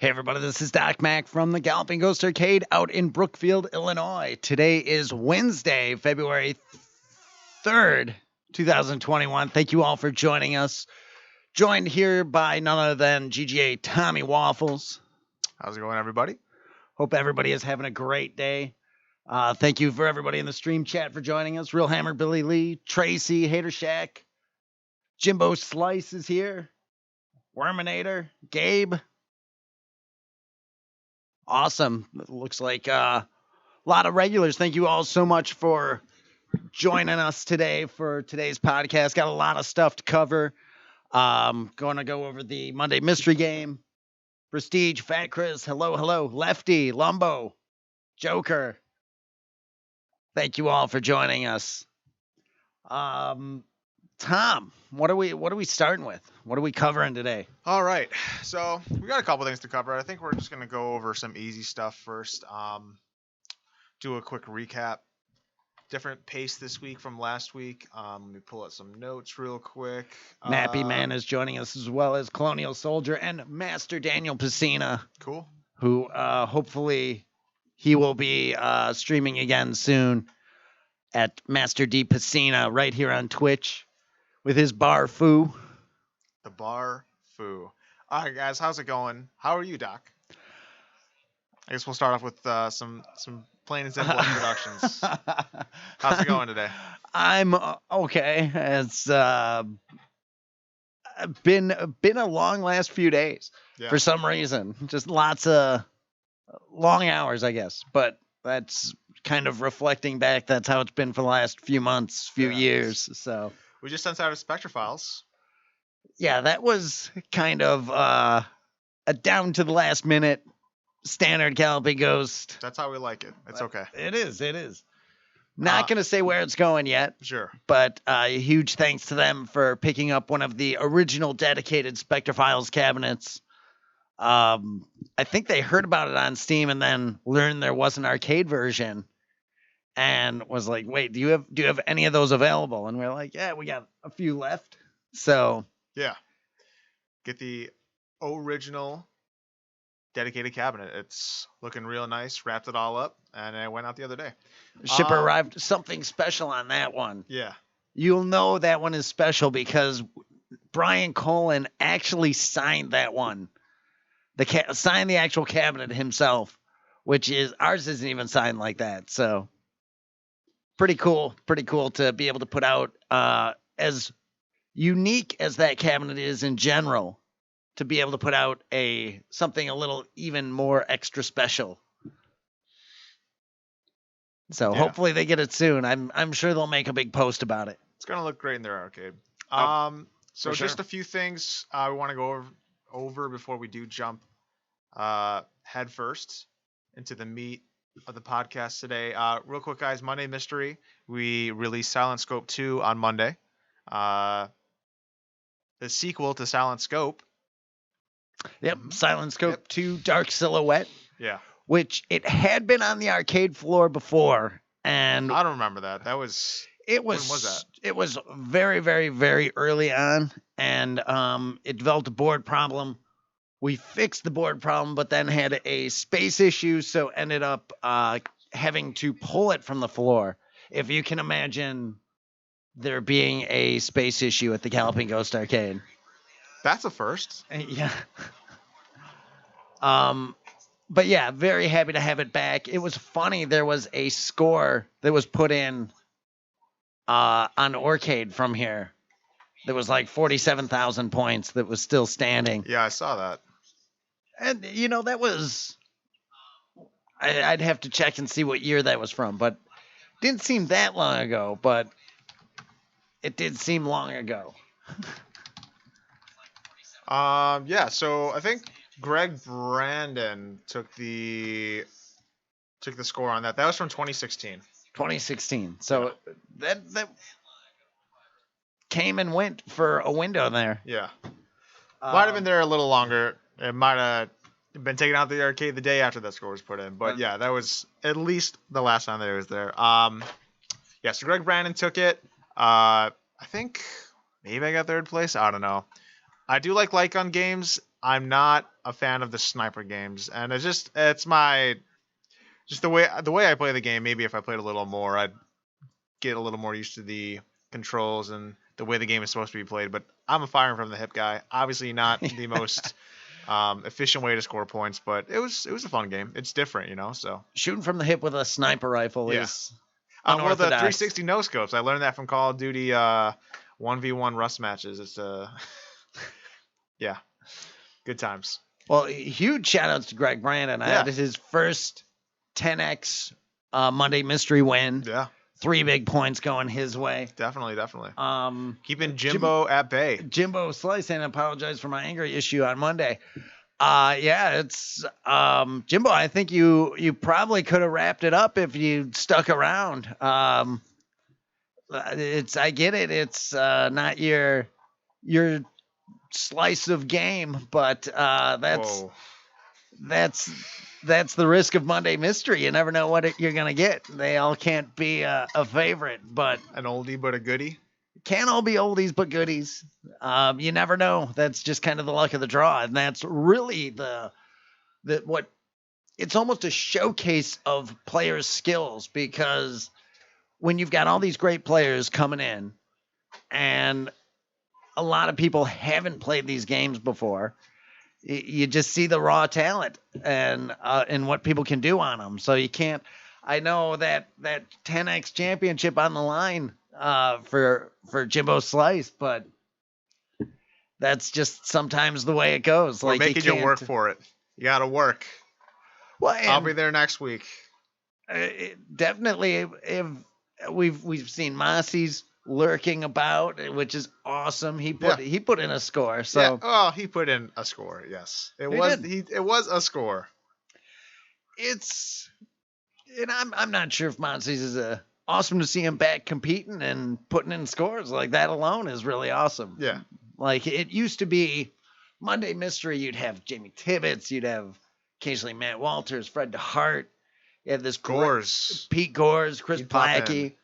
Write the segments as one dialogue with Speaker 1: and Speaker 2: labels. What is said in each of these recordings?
Speaker 1: Hey everybody, this is Doc Mac from the Galloping Ghost Arcade out in Brookfield, Illinois. Today is Wednesday, February 3rd, 2021. Thank you all for joining us. Joined here by none other than GGA Tommy Waffles.
Speaker 2: How's it going, everybody?
Speaker 1: Hope everybody is having a great day. Thank you for everybody in the stream chat for joining us. Real Hammer, Billy Lee, Tracy, Hater Shack, Jimbo Slice is here, Worminator, Gabe. Awesome. Looks like a lot of regulars. Thank you all so much for joining us today for today's podcast. Got a lot of stuff to cover. Going to go over the Monday Mystery Game. Prestige, Fat Chris, hello, Lefty, Lumbo, Joker. Thank you all for joining us. Tom, what are we starting with? What are we covering today?
Speaker 2: All right, so we got a couple things to cover. I think we're just going to go over some easy stuff first. Do a quick recap. Different pace this week from last week. Let me pull out some notes real quick.
Speaker 1: Nappy Man is joining us, as well as Colonial Soldier and Master Daniel Piscina.
Speaker 2: Cool.
Speaker 1: Who hopefully he will be streaming again soon at Master D Piscina right here on Twitch with his Bar Foo.
Speaker 2: The Bar Foo. All right, guys, how's it going? How are you, Doc? I guess we'll start off with some plain and simple introductions. How's it going today?
Speaker 1: I'm okay. It's been a long last few days for some reason. Just lots of long hours, I guess. But that's kind of reflecting back. That's how it's been for the last few months, few years. So
Speaker 2: we just sent out a Spectre Files.
Speaker 1: Yeah, that was kind of a down to the last minute standard Galloping Ghost.
Speaker 2: That's how we like it. It's okay.
Speaker 1: It is. Not going to say where it's going yet.
Speaker 2: Sure.
Speaker 1: But a huge thanks to them for picking up one of the original dedicated Spectre Files cabinets. I think they heard about it on Steam and then learned there was an arcade version and was like, wait, do you have any of those available? And we're like, yeah, we got a few left. So
Speaker 2: yeah, get the original dedicated cabinet. It's looking real nice. Wrapped it all up, and it went out the other day.
Speaker 1: Shipper arrived. Something special on that one.
Speaker 2: Yeah.
Speaker 1: You'll know that one is special because Brian Colin actually signed that one. Signed the actual cabinet himself, which is ours isn't even signed like that. So pretty cool to be able to put out as unique as that cabinet is in general, to be able to put out something a little even more extra special. So hopefully they get it soon. I'm sure they'll make a big post about it.
Speaker 2: It's gonna look great in their arcade. So just a few things we want to go over before we do jump head first into the meat of the podcast today. Real quick, guys, Monday Mystery. We released Silent Scope 2 on Monday. The sequel to Silent Scope.
Speaker 1: Yep, Silent Scope 2 Dark Silhouette.
Speaker 2: Yeah.
Speaker 1: Which it had been on the arcade floor before, and
Speaker 2: I don't remember that. When was that?
Speaker 1: It was very, very, very early on, and it developed a board problem. We fixed the board problem, but then had a space issue, so ended up having to pull it from the floor. If you can imagine there being a space issue at the Galloping Ghost Arcade.
Speaker 2: That's a first.
Speaker 1: Yeah. But yeah, very happy to have it back. It was funny. There was a score that was put in on Orcade from here. There was like 47,000 points that was still standing.
Speaker 2: Yeah, I saw that.
Speaker 1: And, that was... I'd have to check and see what year that was from, but didn't seem that long ago, but it did seem long ago.
Speaker 2: Yeah, so I think Greg Brandon took the score on that. That was from 2016.
Speaker 1: 2016. So that came and went for a window there.
Speaker 2: Yeah. Might have been there a little longer. It might have been taken out of the arcade the day after that score was put in. But yeah, that was at least the last time that it was there. Yeah, so Greg Brandon took it. I think maybe I got third place. I don't know. I do like Lycon games. I'm not a fan of the sniper games, and it's my just the way I play the game. Maybe if I played a little more, I'd get a little more used to the controls and the way the game is supposed to be played. But I'm a firing from the hip guy. Obviously not the most efficient way to score points, but it was a fun game. It's different. So
Speaker 1: Shooting from the hip with a sniper rifle is
Speaker 2: well, the
Speaker 1: unorthodox.
Speaker 2: 360 no scopes. I learned that from Call of Duty 1v1 Rust matches. It's yeah, good times.
Speaker 1: Well, huge shout outs to Greg Brandon.
Speaker 2: Yeah.
Speaker 1: That is his first 10x Monday mystery win.
Speaker 2: Yeah,
Speaker 1: 3 big points going his way.
Speaker 2: definitely.
Speaker 1: Keeping
Speaker 2: Jimbo at bay.
Speaker 1: Jimbo Slice, and apologize for my angry issue on Monday. It's Jimbo. I think you probably could have wrapped it up if you stuck around. I get it. It's not your slice of game, but that's the risk of Monday Mystery. You never know what you're gonna get. They all can't be a favorite, but
Speaker 2: an oldie but a goodie.
Speaker 1: Can't all be oldies but goodies. You never know. That's just kind of the luck of the draw, and that's really the what. It's almost a showcase of players' skills, because when you've got all these great players coming in, and a lot of people haven't played these games before, you just see the raw talent and what people can do on them. So you can't. I know that 10x championship on the line for Jimbo Slice, but that's just sometimes the way it goes.
Speaker 2: We're making you work for it. You got to work.
Speaker 1: Well,
Speaker 2: I'll be there next week.
Speaker 1: Definitely, if we've seen Mossie's lurking about, which is awesome. He put in a score. So
Speaker 2: he put in a score. Yes, it was a score.
Speaker 1: And I'm not sure if Mossie's is awesome to see him back competing and putting in scores like that alone is really awesome.
Speaker 2: Yeah,
Speaker 1: like it used to be Monday Mystery. You'd have Jamie Tibbetts. You'd have occasionally Matt Walters, Fred DeHart. You had this Pete Gores, Chris Plackey.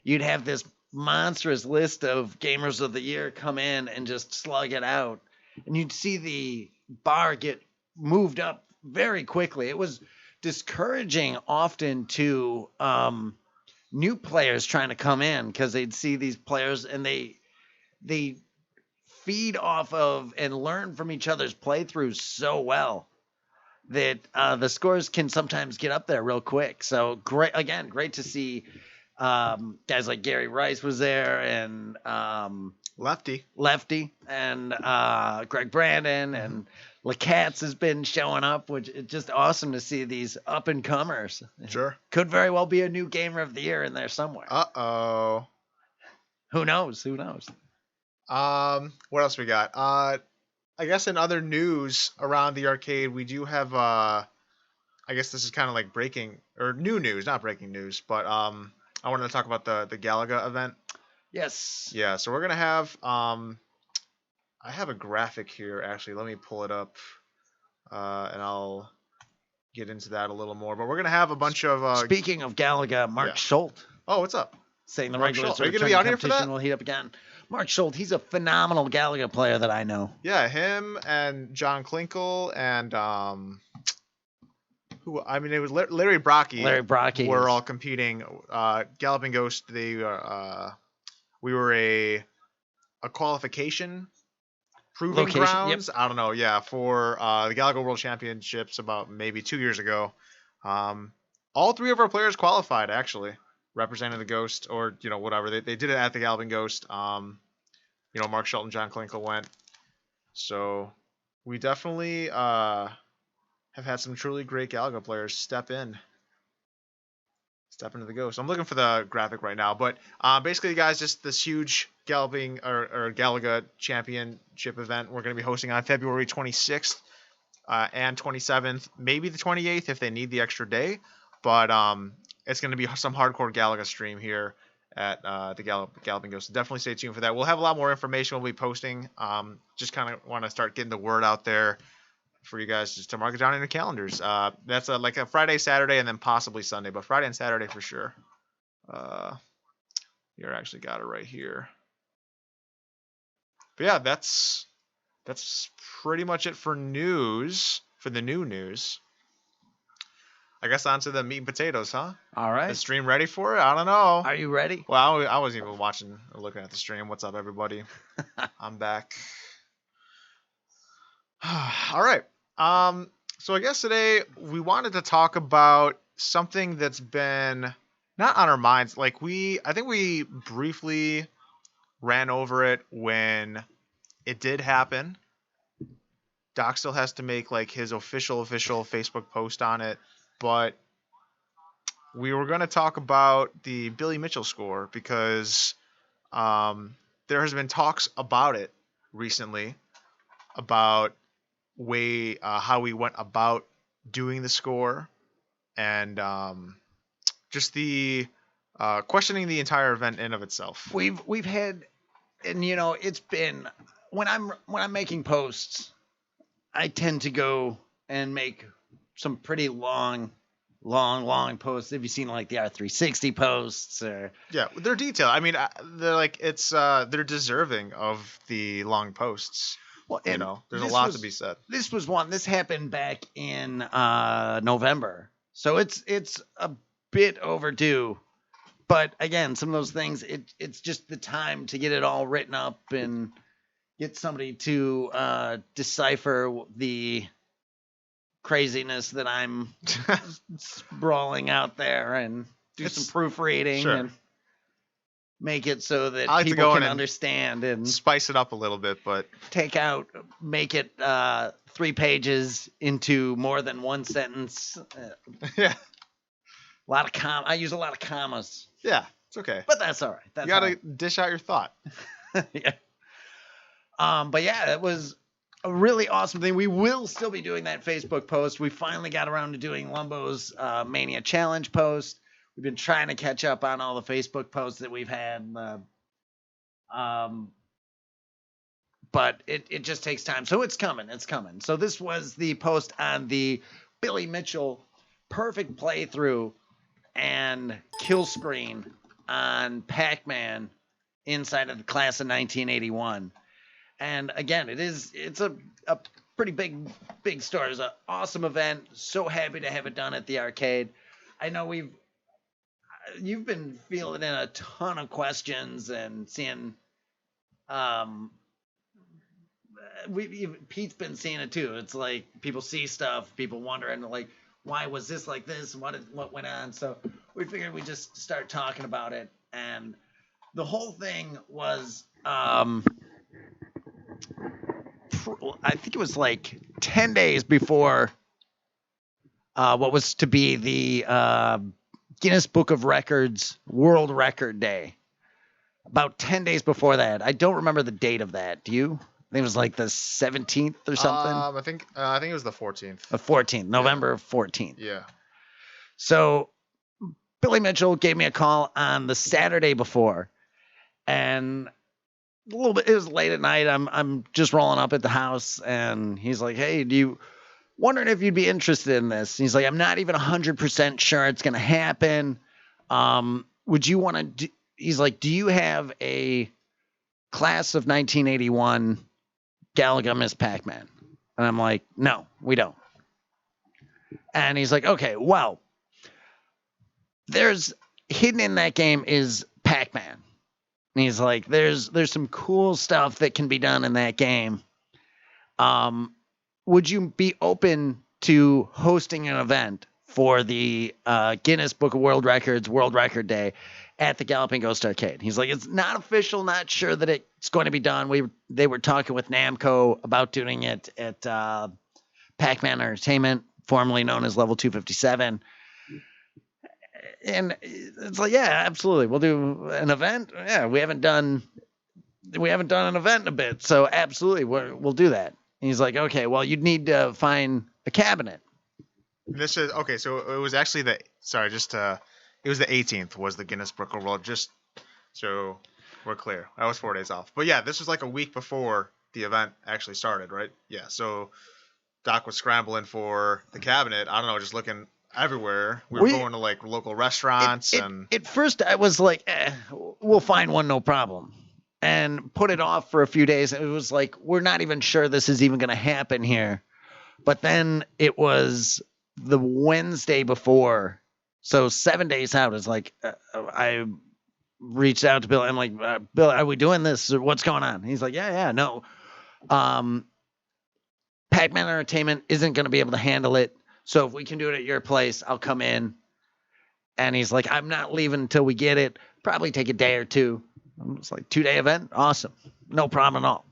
Speaker 1: You'd have this monstrous list of gamers of the year come in and just slug it out, and you'd see the bar get moved up very quickly. It was discouraging often to new players trying to come in, because they'd see these players and they feed off of and learn from each other's playthroughs so well that the scores can sometimes get up there real quick. So great to see guys like Gary Rice was there, and
Speaker 2: Lefty
Speaker 1: and Greg Brandon, and LeCats has been showing up, which is just awesome to see these up and comers.
Speaker 2: Sure.
Speaker 1: Could very well be a new gamer of the year in there somewhere.
Speaker 2: Uh-oh.
Speaker 1: Who knows?
Speaker 2: What else we got? I guess in other news around the arcade, we do have I guess this is kind of like new news, not breaking news, but I wanted to talk about the Galaga event.
Speaker 1: Yes.
Speaker 2: Yeah, so we're gonna have I have a graphic here, actually. Let me pull it up, and I'll get into that a little more. But we're going to have a bunch of...
Speaker 1: Speaking of Galaga, Mark Schultz.
Speaker 2: Oh, what's up?
Speaker 1: Saying the
Speaker 2: Mark
Speaker 1: regular
Speaker 2: Schultz. Are you going to be out here for that?
Speaker 1: Will heat up again. Mark Schultz, he's a phenomenal Galaga player that I know.
Speaker 2: Yeah, him and John Klinkle and... it was Larry Brocky.
Speaker 1: Larry Brocky.
Speaker 2: Were all competing. Galloping Ghost, we were a qualification... proving grounds. Yep. I don't know. Yeah, for the Galaga World Championships about maybe 2 years ago. All 3 of our players qualified, actually, representing the Ghost, or whatever. They did it at the Galloping Ghost. Mark Schultz and John Klinkle went. So we definitely have had some truly great Galaga players step into the Ghost. I'm looking for the graphic right now, but basically, guys, just this huge Galloping or Galaga Championship event we're going to be hosting on February 26th and 27th, maybe the 28th if they need the extra day, but it's going to be some hardcore Galaga stream here at the Galloping Ghost. So definitely stay tuned for that. We'll have a lot more information we'll be posting. Just kind of want to start getting the word out there for you guys just to mark it down in your calendars. That's like a Friday, Saturday, and then possibly Sunday, but Friday and Saturday for sure. Here, I actually got it right here. But yeah, that's that's pretty much it for news, for the new news. I guess on to the meat and potatoes, huh?
Speaker 1: All right.
Speaker 2: The stream ready for it? I don't know.
Speaker 1: Are you ready?
Speaker 2: Well, I wasn't even watching or looking at the stream. What's up, everybody? I'm back. All right. So I guess today we wanted to talk about something that's been not on our minds. Like I think we briefly ran over it when it did happen. Doc still has to make like his official Facebook post on it, but we were going to talk about the Billy Mitchell score because there has been talks about it recently about how we went about doing the score and just the questioning the entire event in of itself.
Speaker 1: We've had, and it's been when I'm making posts, I tend to go and make some pretty long posts. Have you seen like the R360 posts? Or
Speaker 2: yeah, they're detailed. I mean, they're like they're deserving of the long posts. Well, there's a lot to be said.
Speaker 1: This was one. This happened back in November, so it's a bit overdue. But again, some of those things, it's just the time to get it all written up and get somebody to decipher the craziness that I'm sprawling out there and do some proofreading and make it so that people can understand and
Speaker 2: spice it up a little bit, but
Speaker 1: make it 3 pages into more than one sentence.
Speaker 2: Yeah.
Speaker 1: I use a lot of commas.
Speaker 2: Yeah, it's okay.
Speaker 1: But that's all right.
Speaker 2: You gotta dish out your thought.
Speaker 1: Yeah. But yeah, it was a really awesome thing. We will still be doing that Facebook post. We finally got around to doing Lumbo's Mania Challenge post. We've been trying to catch up on all the Facebook posts that we've had. But it just takes time. So it's coming. It's coming. So this was the post on the Billy Mitchell perfect playthrough and kill screen on Pac-Man inside of the class of 1981. And again, it's a pretty big story. It's an awesome event. So happy to have it done at the arcade. I know you've been fielding in a ton of questions and seeing, Pete's been seeing it too. It's like people see stuff, people wondering like, why was this like this? What went on? So we figured we'd just start talking about it. And the whole thing was, I think it was like 10 days before what was to be the Guinness Book of Records World Record Day. About 10 days before that. I don't remember the date of that. Do you? I think it was like the 17th or something.
Speaker 2: I think it was the 14th.
Speaker 1: The 14th, November 14th.
Speaker 2: Yeah.
Speaker 1: So Billy Mitchell gave me a call on the Saturday before, and a little bit. It was late at night. I'm just rolling up at the house, and he's like, "Hey, wondering if you'd be interested in this?" And he's like, "I'm not even 100% sure it's gonna happen. Would you want to?" He's like, "Do you have a class of 1981 Galaga Miss Pac-Man?" And I'm like, "No, we don't." And he's like, "Okay, well, there's hidden in that game is Pac-Man." And he's like, there's some cool stuff that can be done in that game. Would you be open to hosting an event for the Guinness Book of World Records World Record Day at the Galloping Ghost Arcade? He's like, it's not official, not sure that it's going to be done. They were talking with Namco about doing it at Pac-Man Entertainment, formerly known as Level 257. And it's like, yeah, absolutely. We'll do an event. Yeah, we haven't done an event in a bit, so absolutely, we'll do that. And he's like, okay, well, you'd need to find a cabinet.
Speaker 2: This is okay. So it was actually it was the 18th was the Guinness Book of World. Just so we're clear, I was 4 days off. But yeah, this was like a week before the event actually started, right? Yeah. So Doc was scrambling for the cabinet. I don't know, just looking everywhere. We were going to like local restaurants and
Speaker 1: at first I was like, we'll find one, no problem. and put it off for a few days. It was like, we're not even sure this is even going to happen here. But then it was the Wednesday before. So 7 days out is like, I reached out to Bill. I'm like, Bill, are we doing this? What's going on? He's like, yeah, no. Pac-Man Entertainment isn't going to be able to handle it. So if we can do it at your place, I'll come in. And he's like, I'm not leaving until we get it. Probably take a day or two. It's like 2-day event. Awesome. No problem at all.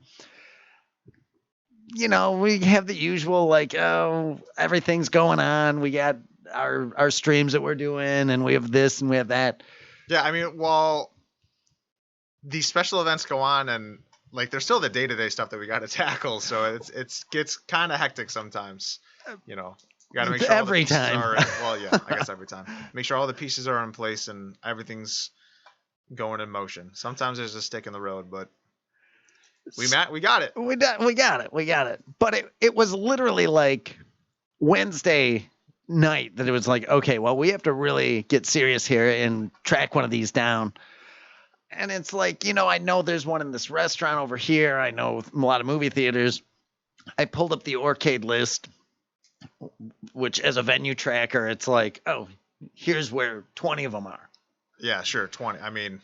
Speaker 1: We have the usual, like, oh, everything's going on. We got our streams that we're doing, and we have this and we have that.
Speaker 2: Yeah, I mean, while these special events go on, and like there's still the day-to-day stuff that we got to tackle, so it gets kind of hectic sometimes. You got to make sure
Speaker 1: every time.
Speaker 2: I guess every time. Make sure all the pieces are in place and everything's going in motion. Sometimes there's a stick in the road, but we got it.
Speaker 1: We got it. But it was literally like Wednesday night that it was like, okay, well, we have to really get serious here and track one of these down. And it's like, I know there's one in this restaurant over here. I know a lot of movie theaters. I pulled up the arcade list, which as a venue tracker, it's like, oh, here's where 20 of them are.
Speaker 2: Yeah, sure, 20. I mean,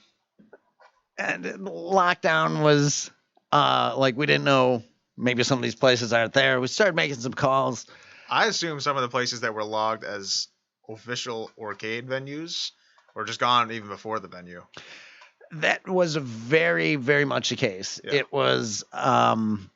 Speaker 1: and lockdown was like, we didn't know, maybe some of these places aren't there. We started making some calls.
Speaker 2: I assume some of the places that were logged as official arcade venues were just gone even before the venue.
Speaker 1: That was very, very much the case. Yeah. It was, and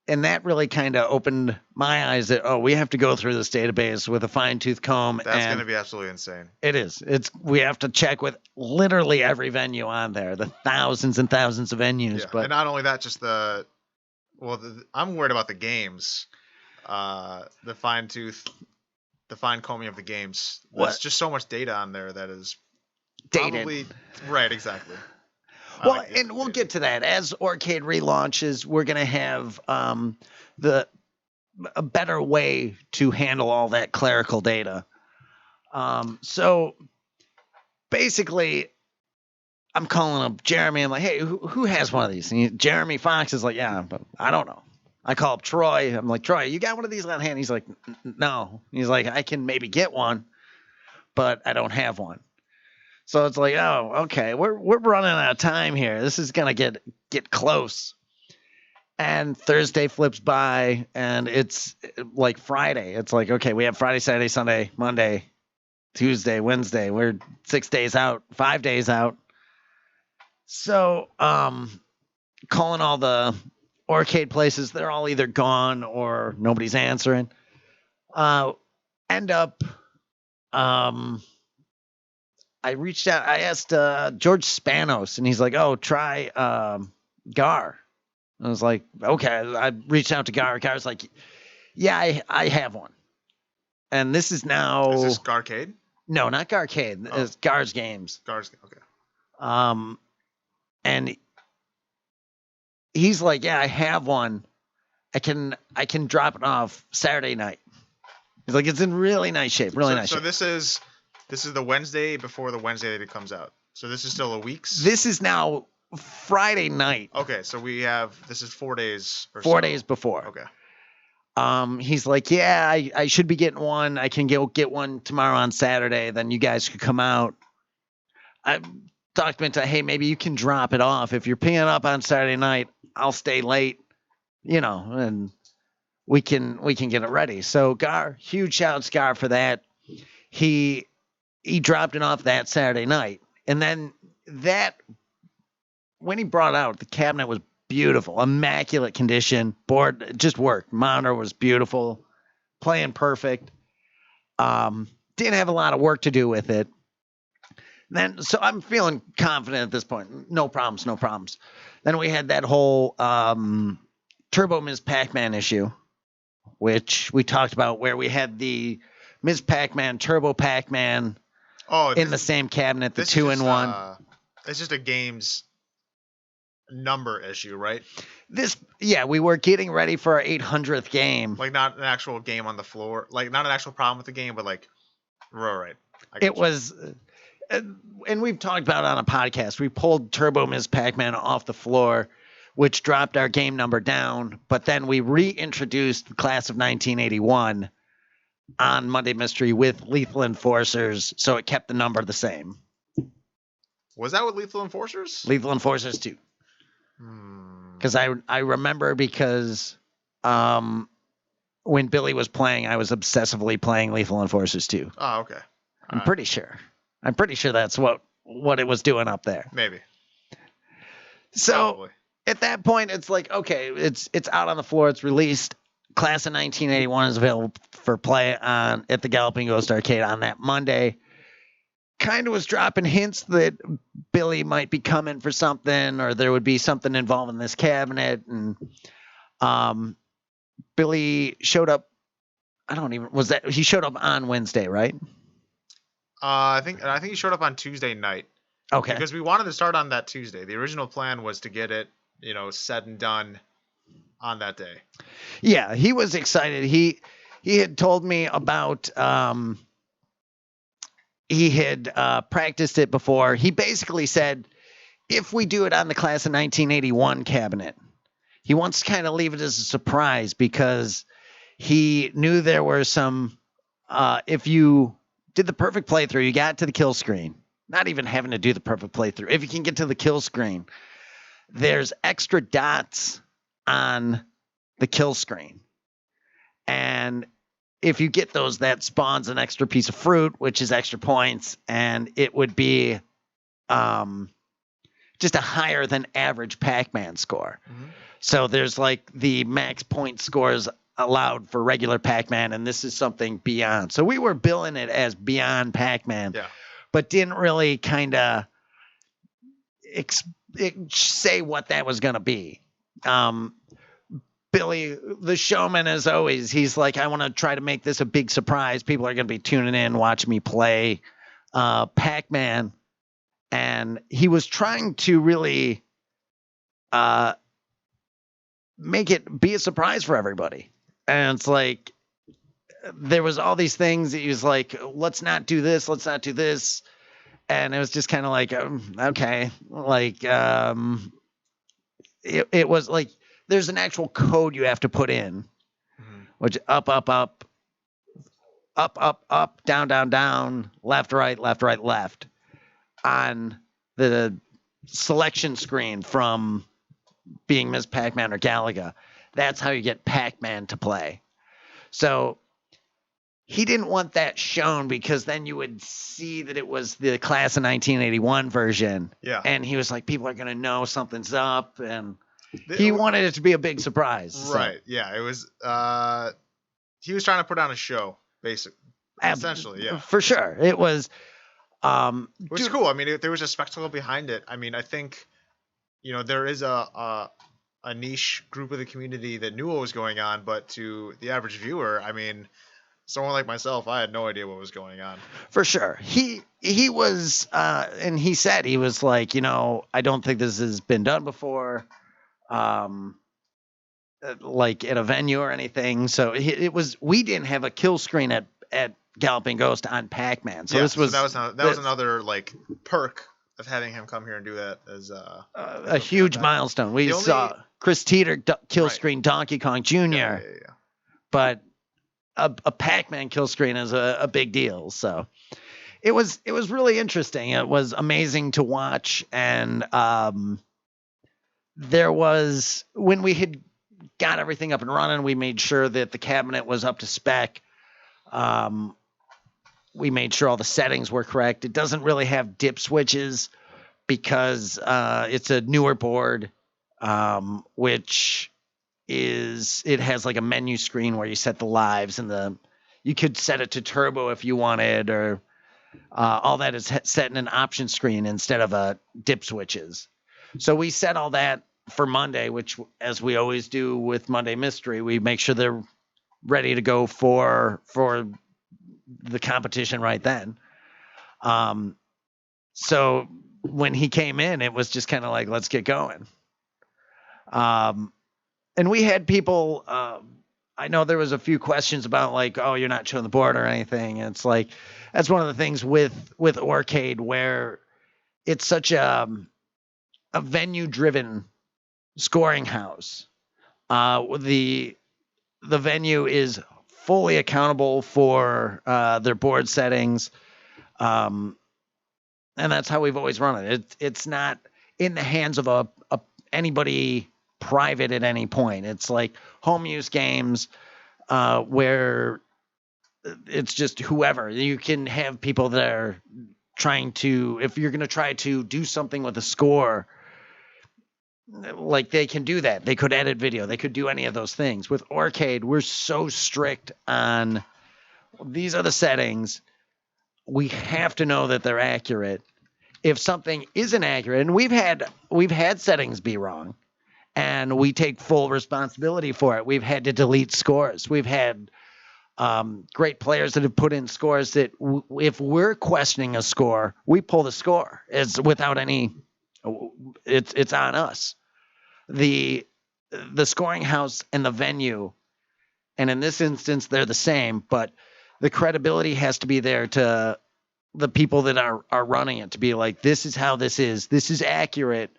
Speaker 1: that really kind of opened my eyes that, we have to go through this database with a fine-tooth comb.
Speaker 2: That's going to be absolutely insane.
Speaker 1: It is. We have to check with literally every venue on there, the thousands and thousands of venues.
Speaker 2: Yeah.
Speaker 1: But
Speaker 2: and not only that, just I'm worried about the games, the fine combing of the games. There's just so much data on there that is
Speaker 1: dated.
Speaker 2: Probably, right, exactly.
Speaker 1: Well, and we'll get to that. As Arcade relaunches, we're going to have a better way to handle all that clerical data. So basically, I'm calling up Jeremy. I'm like, hey, who has one of these? And Jeremy Fox is like, yeah, but I don't know. I call up Troy. I'm like, Troy, you got one of these on hand? He's like, no. He's like, I can maybe get one, but I don't have one. So it's like, oh, okay, we're running out of time here. This is gonna get close. And Thursday flips by, and it's like Friday. It's like, okay, we have Friday, Saturday, Sunday, Monday, Tuesday, Wednesday. We're 6 days out, 5 days out. So, calling all the arcade places, they're all either gone or nobody's answering. End up, I reached out. I asked George Spanos, and he's like, "Oh, try Gar." I was like, "Okay." I reached out to Gar. Gar's like, "Yeah, I have one." And this is now.
Speaker 2: Is this Garcade?
Speaker 1: No, not Garcade. Oh. It's Gar's Games.
Speaker 2: Gar's okay.
Speaker 1: And he's like, "Yeah, I have one. I can drop it off Saturday night." He's like, "It's in really nice shape. Really nice."
Speaker 2: So this is the Wednesday before the Wednesday that it comes out. So this is still a week's?
Speaker 1: This is now Friday night.
Speaker 2: Okay, so this is 4 days or
Speaker 1: 4 days before.
Speaker 2: Okay.
Speaker 1: He's like, yeah, I should be getting one. I can get one tomorrow on Saturday. Then you guys could come out. I talked to him into, hey, maybe you can drop it off. If you're picking it up on Saturday night, I'll stay late, and we can get it ready. So Gar, huge shout out to Gar for that. He dropped it off that Saturday night. And then when he brought it out, the cabinet was beautiful, immaculate condition. Board just worked. Monitor was beautiful, playing perfect. Didn't have a lot of work to do with it. So I'm feeling confident at this point. No problems. Then we had that whole Turbo Ms. Pac-Man issue, which we talked about, where we had the Ms. Pac-Man, Turbo Pac-Man in the same cabinet, the 2-in-1.
Speaker 2: It's just a game's number issue, right?
Speaker 1: We were getting ready for our 800th game.
Speaker 2: Like not an actual game on the floor, like not an actual problem with the game, but like, right.
Speaker 1: and we've talked about it on a podcast. We pulled Turbo Ms. Pac-Man off the floor, which dropped our game number down. But then we reintroduced the class of 1981 on Monday Mystery with Lethal Enforcers, so it kept the number the same.
Speaker 2: Was that with Lethal Enforcers?
Speaker 1: Lethal Enforcers 2. Because I remember because when Billy was playing, I was obsessively playing Lethal Enforcers 2.
Speaker 2: Oh, okay.
Speaker 1: I'm pretty sure. I'm pretty sure that's what it was doing up there.
Speaker 2: Maybe.
Speaker 1: So
Speaker 2: Probably.
Speaker 1: At that point, it's like, okay, it's out on the floor. It's released. Class of 1981 is available for play at the Galloping Ghost Arcade on that Monday. Kind of was dropping hints that Billy might be coming for something, or there would be something involved in this cabinet. And Billy showed up. He showed up on Wednesday, right?
Speaker 2: I think he showed up on Tuesday night.
Speaker 1: Okay.
Speaker 2: Because we wanted to start on that Tuesday. The original plan was to get it, said and done on that day.
Speaker 1: Yeah, he was excited. He had told me about he had practiced it before. He basically said, if we do it on the class of 1981 cabinet, he wants to kind of leave it as a surprise because he knew there were some, if you did the perfect playthrough, you got to the kill screen, not even having to do the perfect playthrough. If you can get to the kill screen, there's extra dots on the kill screen. And if you get those, that spawns an extra piece of fruit, which is extra points, and it would be just a higher than average Pac-Man score. Mm-hmm. So there's like the max point scores allowed for regular Pac-Man, and this is something beyond. So we were billing it as beyond Pac-Man, but didn't really kind of say what that was going to be. Billy, the showman, as always, he's like, I want to try to make this a big surprise. People are going to be tuning in, watching me play Pac-Man. And he was trying to really make it be a surprise for everybody. And it's like, there was all these things that he was like, let's not do this. Let's not do this. And it was just kind of like, okay. Like, it was like, there's an actual code you have to put in, which up, down, down, down, left, right, left on the selection screen from being Ms. Pac-Man or Galaga. That's how you get Pac-Man to play. So he didn't want that shown because then you would see that it was the class of 1981 version.
Speaker 2: Yeah.
Speaker 1: And he was like, people are going to know something's up, and he wanted it to be a big surprise.
Speaker 2: Right. So. Yeah. It was, he was trying to put on a show, basically. Essentially. Yeah.
Speaker 1: For sure. It was,
Speaker 2: which is cool. I mean, there was a spectacle behind it. I mean, I think, there is a niche group of the community that knew what was going on, but to the average viewer, I mean, someone like myself, I had no idea what was going on.
Speaker 1: For sure. He was, and he said, he was like, I don't think this has been done before. Like at a venue or anything. So we didn't have a kill screen at Galloping Ghost on Pac-Man. So this was,
Speaker 2: that was another like perk of having him come here and do that as
Speaker 1: a huge milestone. We saw Chris Teeter kill screen Donkey Kong Jr. Yeah. But a Pac-Man kill screen is a big deal. So it was really interesting. It was amazing to watch. And, there was, when we had got everything up and running, we made sure that the cabinet was up to spec. We made sure all the settings were correct. It doesn't really have dip switches because it's a newer board, which it has like a menu screen where you set the lives and you could set it to turbo if you wanted, or all that is set in an option screen instead of dip switches. So we set all that for Monday, which, as we always do with Monday Mystery, we make sure they're ready to go for the competition right then. So when he came in, it was just kind of like, let's get going. And we had people I know there was a few questions about like, oh, you're not showing the board or anything. And it's like, that's one of the things with Orcade where it's such a venue driven scoring house. The venue is fully accountable for their board settings. And that's how we've always run it. It's not in the hands of anybody private at any point. It's like home use games where it's just whoever. You can have people that are trying to, if you're going to try to do something with a score, like they can do that. They could edit video. They could do any of those things. With Orcade, we're so strict on these are the settings. We have to know that they're accurate. If something isn't accurate, and we've had settings be wrong, and we take full responsibility for it. We've had to delete scores. We've had great players that have put in scores that if we're questioning a score, we pull the score. It's without any. It's on us. The scoring house and the venue, and in this instance, they're the same, but the credibility has to be there to the people that are running it to be like, this is how this is accurate,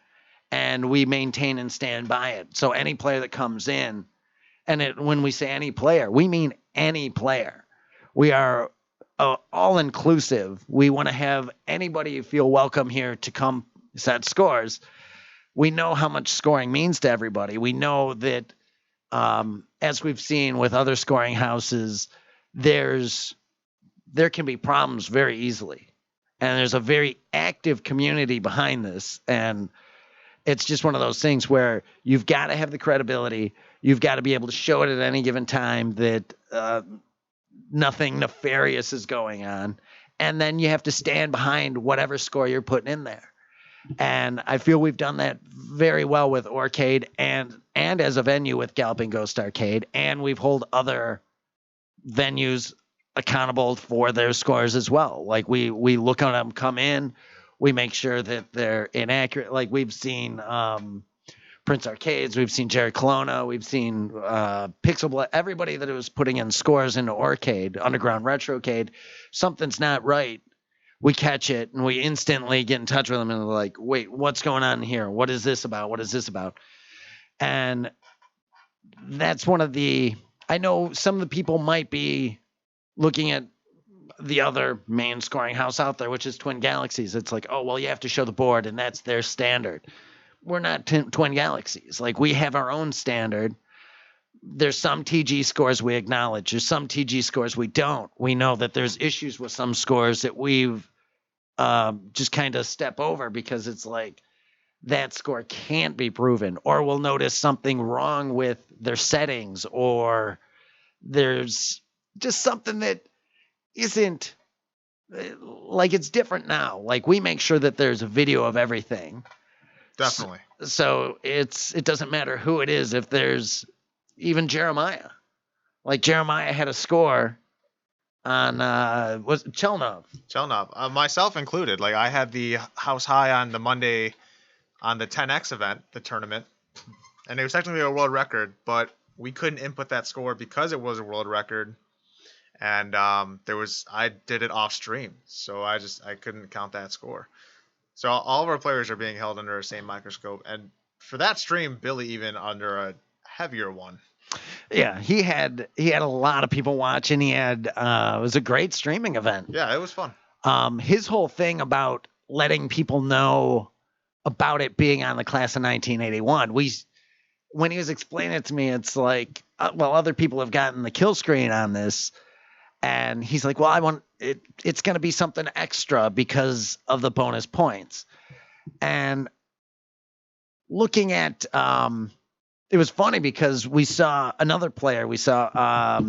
Speaker 1: and we maintain and stand by it. So any player that comes in, and when we say any player, we mean any player. We are all inclusive. We want to have anybody feel welcome here to come set scores. We know how much scoring means to everybody. We know that, as we've seen with other scoring houses, there can be problems very easily. And there's a very active community behind this. And it's just one of those things where you've got to have the credibility. You've got to be able to show it at any given time that nothing nefarious is going on. And then you have to stand behind whatever score you're putting in there. And I feel we've done that very well with Orcade and as a venue with Galloping Ghost Arcade. And we've held other venues accountable for their scores as well. Like we look at them come in, we make sure that they're inaccurate. Like we've seen Prince Arcades, we've seen Jerry Colonna, we've seen Pixel, everybody that was putting in scores into Orcade, Underground Retrocade. Something's not right. We catch it and we instantly get in touch with them and we're like, wait, what's going on here? What is this about? What is this about? And that's one of the, I know some of the people might be looking at the other main scoring house out there, which is Twin Galaxies. It's like, oh, well, you have to show the board and that's their standard. We're not Twin Galaxies. Like we have our own standard. There's some TG scores we acknowledge. There's some TG scores we don't. We know that there's issues with some scores that we've just kind of step over because it's like that score can't be proven, or we'll notice something wrong with their settings, or there's just something that isn't like it's different now. Like we make sure that there's a video of everything.
Speaker 2: Definitely.
Speaker 1: So it doesn't matter who it is. If there's even Jeremiah, like Jeremiah had a score on was Chelnov,
Speaker 2: myself included. Like I had the house high on the Monday on the 10X event, the tournament, and it was technically a world record, but we couldn't input that score because it was a world record, and I did it off stream, so I couldn't count that score. So all of our players are being held under the same microscope, and for that stream, Billy even under a heavier one.
Speaker 1: Yeah, he had a lot of people watching. He had it was a great streaming event.
Speaker 2: Yeah, it was fun.
Speaker 1: His whole thing about letting people know about it being on the class of 1981. When he was explaining it to me, it's like, well, other people have gotten the kill screen on this, and he's like, well, I want it. It's going to be something extra because of the bonus points. And looking at it was funny because we saw another player. We saw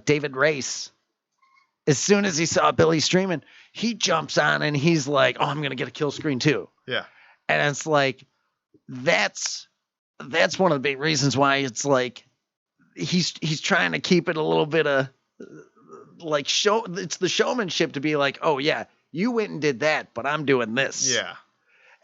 Speaker 1: David Race. As soon as he saw Billy streaming, he jumps on and he's like, "Oh, I'm gonna get a kill screen too."
Speaker 2: Yeah,
Speaker 1: and it's like that's one of the big reasons why it's like he's trying to keep it a little bit of like show. It's the showmanship to be like, "Oh yeah, you went and did that, but I'm doing this."
Speaker 2: Yeah.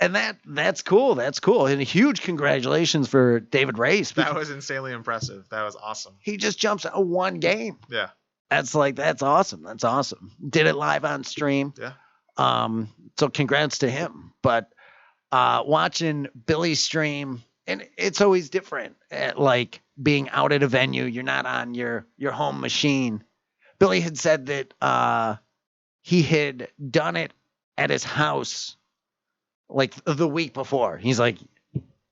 Speaker 1: And that's cool. That's cool. And huge congratulations for David Race.
Speaker 2: That was insanely impressive. That was awesome.
Speaker 1: He just jumps out one game.
Speaker 2: Yeah.
Speaker 1: That's awesome. That's awesome. Did it live on stream.
Speaker 2: Yeah.
Speaker 1: So congrats to him. But watching Billy stream, and it's always different. Like being out at a venue, you're not on your home machine. Billy had said that he had done it at his house like the week before. He's like,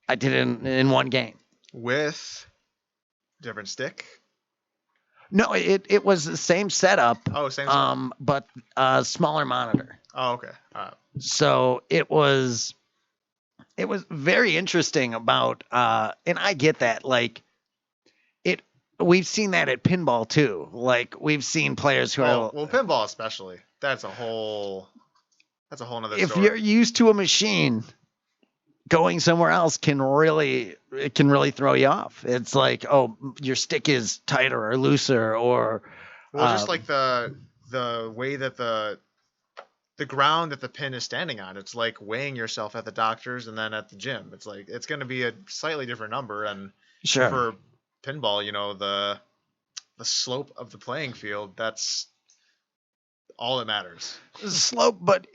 Speaker 1: I did it in one game.
Speaker 2: With different stick?
Speaker 1: No, it was the same setup.
Speaker 2: Oh, same setup.
Speaker 1: But smaller monitor.
Speaker 2: Oh, okay. All right.
Speaker 1: So it was very interesting about and I get that. Like we've seen that at pinball too. Like we've seen players who are
Speaker 2: well, pinball especially. That's a whole nother
Speaker 1: if
Speaker 2: story.
Speaker 1: you're used to a machine, going somewhere else can really throw you off. It's like, oh, your stick is tighter or looser, or
Speaker 2: just like the way that the ground that the pin is standing on. It's like weighing yourself at the doctor's and then at the gym. It's like it's going to be a slightly different number. And
Speaker 1: sure,
Speaker 2: for pinball, the slope of the playing field, that's all that matters.
Speaker 1: Slope, but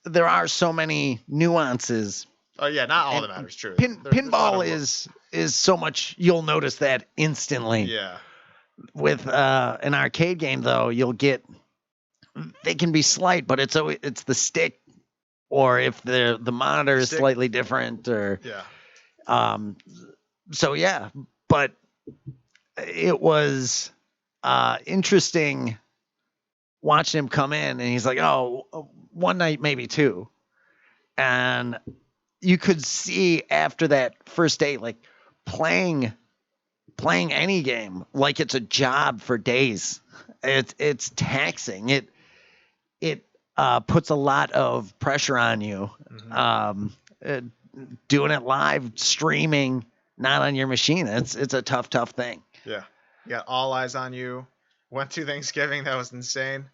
Speaker 1: there are so many nuances.
Speaker 2: Oh yeah, not all that matters. True.
Speaker 1: Pinball is so much. You'll notice that instantly.
Speaker 2: Yeah.
Speaker 1: With an arcade game, though, they can be slight, but it's the stick, or if the monitor is slightly different, or
Speaker 2: yeah.
Speaker 1: So yeah, but it was interesting watching him come in, and he's like, oh, one night, maybe two. And you could see after that first day, like playing any game, like it's a job for days. It's taxing. It puts a lot of pressure on you. Mm-hmm. Doing it live, streaming, not on your machine. It's a tough thing.
Speaker 2: Yeah. You got all eyes on you. Went to Thanksgiving. That was insane.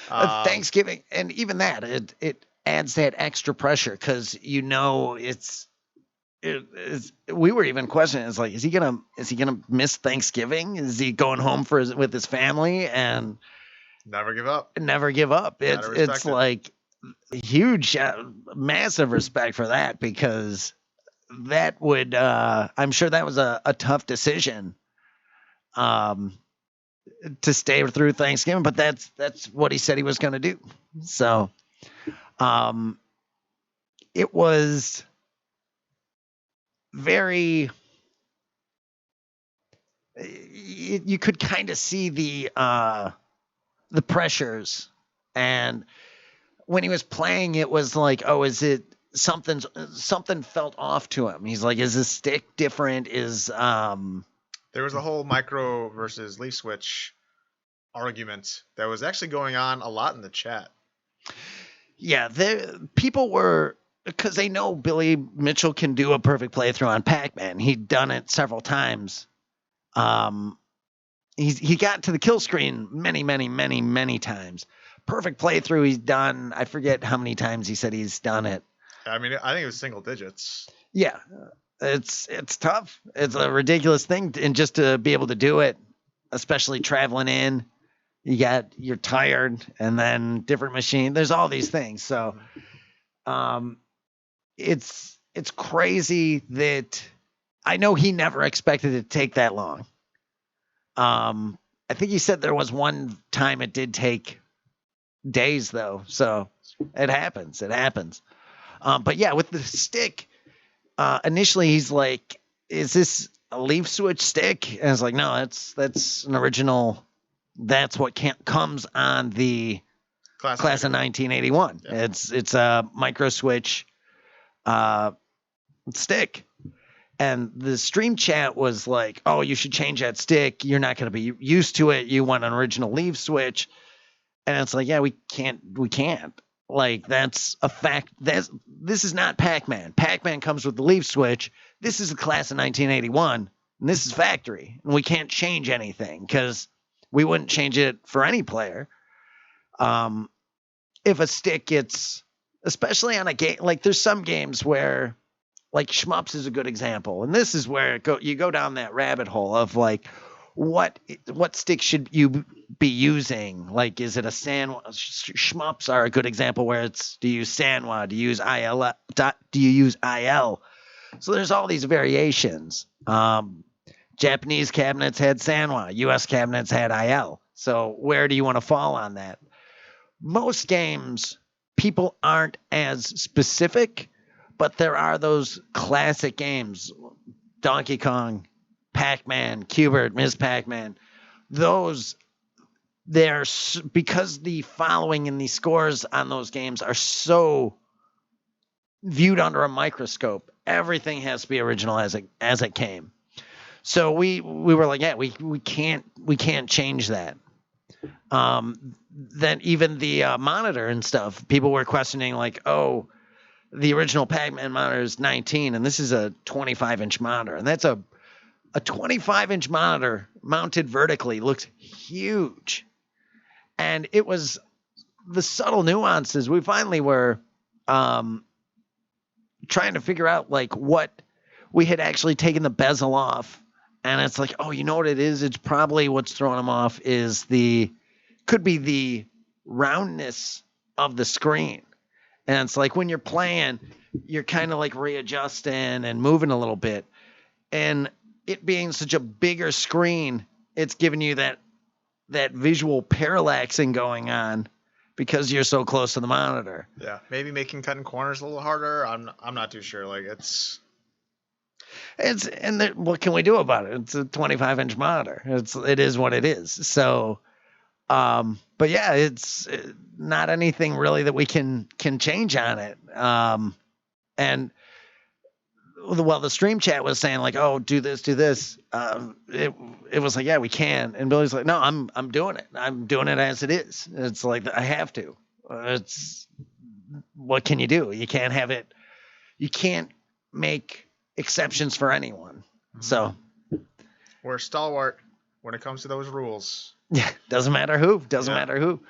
Speaker 1: Thanksgiving, and even that, it adds that extra pressure because we were even questioning. It's like, is he gonna miss Thanksgiving? Is he going home with his family? And
Speaker 2: never give up.
Speaker 1: It's like huge, massive respect for that, because that would I'm sure that was a tough decision. To stay through Thanksgiving, but that's what he said he was going to do. So, it was very. You could kind of see the pressures, and when he was playing, it was like, oh, is it something felt off to him? He's like, is his stick different?
Speaker 2: There was a whole micro versus leaf switch argument that was actually going on a lot in the chat.
Speaker 1: Yeah, people were, because they know Billy Mitchell can do a perfect playthrough on Pac-Man. He'd done it several times. He got to the kill screen many times. Perfect playthrough he's done. I forget how many times he said he's done it.
Speaker 2: I mean, I think it was single digits.
Speaker 1: Yeah. It's tough. It's a ridiculous thing, and just to be able to do it, especially traveling in, you're tired, and then different machine. There's all these things. So, it's crazy that I know he never expected it to take that long. I think he said there was one time it did take days though. So it happens. But yeah, with the stick, initially he's like, is this a leaf switch stick? And I was like, no, that's an original. That's what comes on the class of 1981. Yeah. It's a micro switch stick. And the stream chat was like, oh, you should change that stick. You're not going to be used to it. You want an original leaf switch. And it's like, yeah, we can't. Like, that's a fact. This is not Pac-Man. Pac-Man comes with the leaf switch. This is the class of 1981, and this is factory. And we can't change anything because we wouldn't change it for any player. If a stick gets especially on a game like there's some games where like Shmups is a good example, and this is where you go down that rabbit hole of like what stick should you be using? Like, is it a Shmups are a good example where it's do you use Sanwa, do you use IL, do you use IL? So there's all these variations. Japanese cabinets had Sanwa, U.S. cabinets had IL. So where do you want to fall on that? Most games, people aren't as specific, but there are those classic games, Donkey Kong, Pac-Man, Q*bert, Ms. Pac-Man. Those, because the following and the scores on those games are so viewed under a microscope, everything has to be original as it came. So we were like, yeah, we can't change that. Then even the monitor and stuff, people were questioning like, oh, the original Pac-Man monitor is 19, and this is a 25-inch monitor, and that's a 25-inch monitor mounted vertically looks huge. And it was the subtle nuances. We finally were trying to figure out like what we had actually taken the bezel off, and it's like, oh, you know what it is? It's probably what's throwing them off could be the roundness of the screen. And it's like when you're playing, you're kind of like readjusting and moving a little bit. And it being such a bigger screen, it's giving you that visual parallaxing going on because you're so close to the monitor.
Speaker 2: Yeah, maybe making cutting corners a little harder. I'm not too sure. Like
Speaker 1: what can we do about it? It's a 25-inch monitor. It is what it is. So, but yeah, it's not anything really that we can change on it. And the stream chat was saying like, oh, do this. It was like, yeah, we can. And Billy's like, no, I'm doing it. I'm doing it as it is. It's like, I have to. What can you do? You can't have it. You can't make exceptions for anyone. Mm-hmm. So
Speaker 2: we're stalwart when it comes to those rules.
Speaker 1: Yeah, doesn't matter who. Matter who.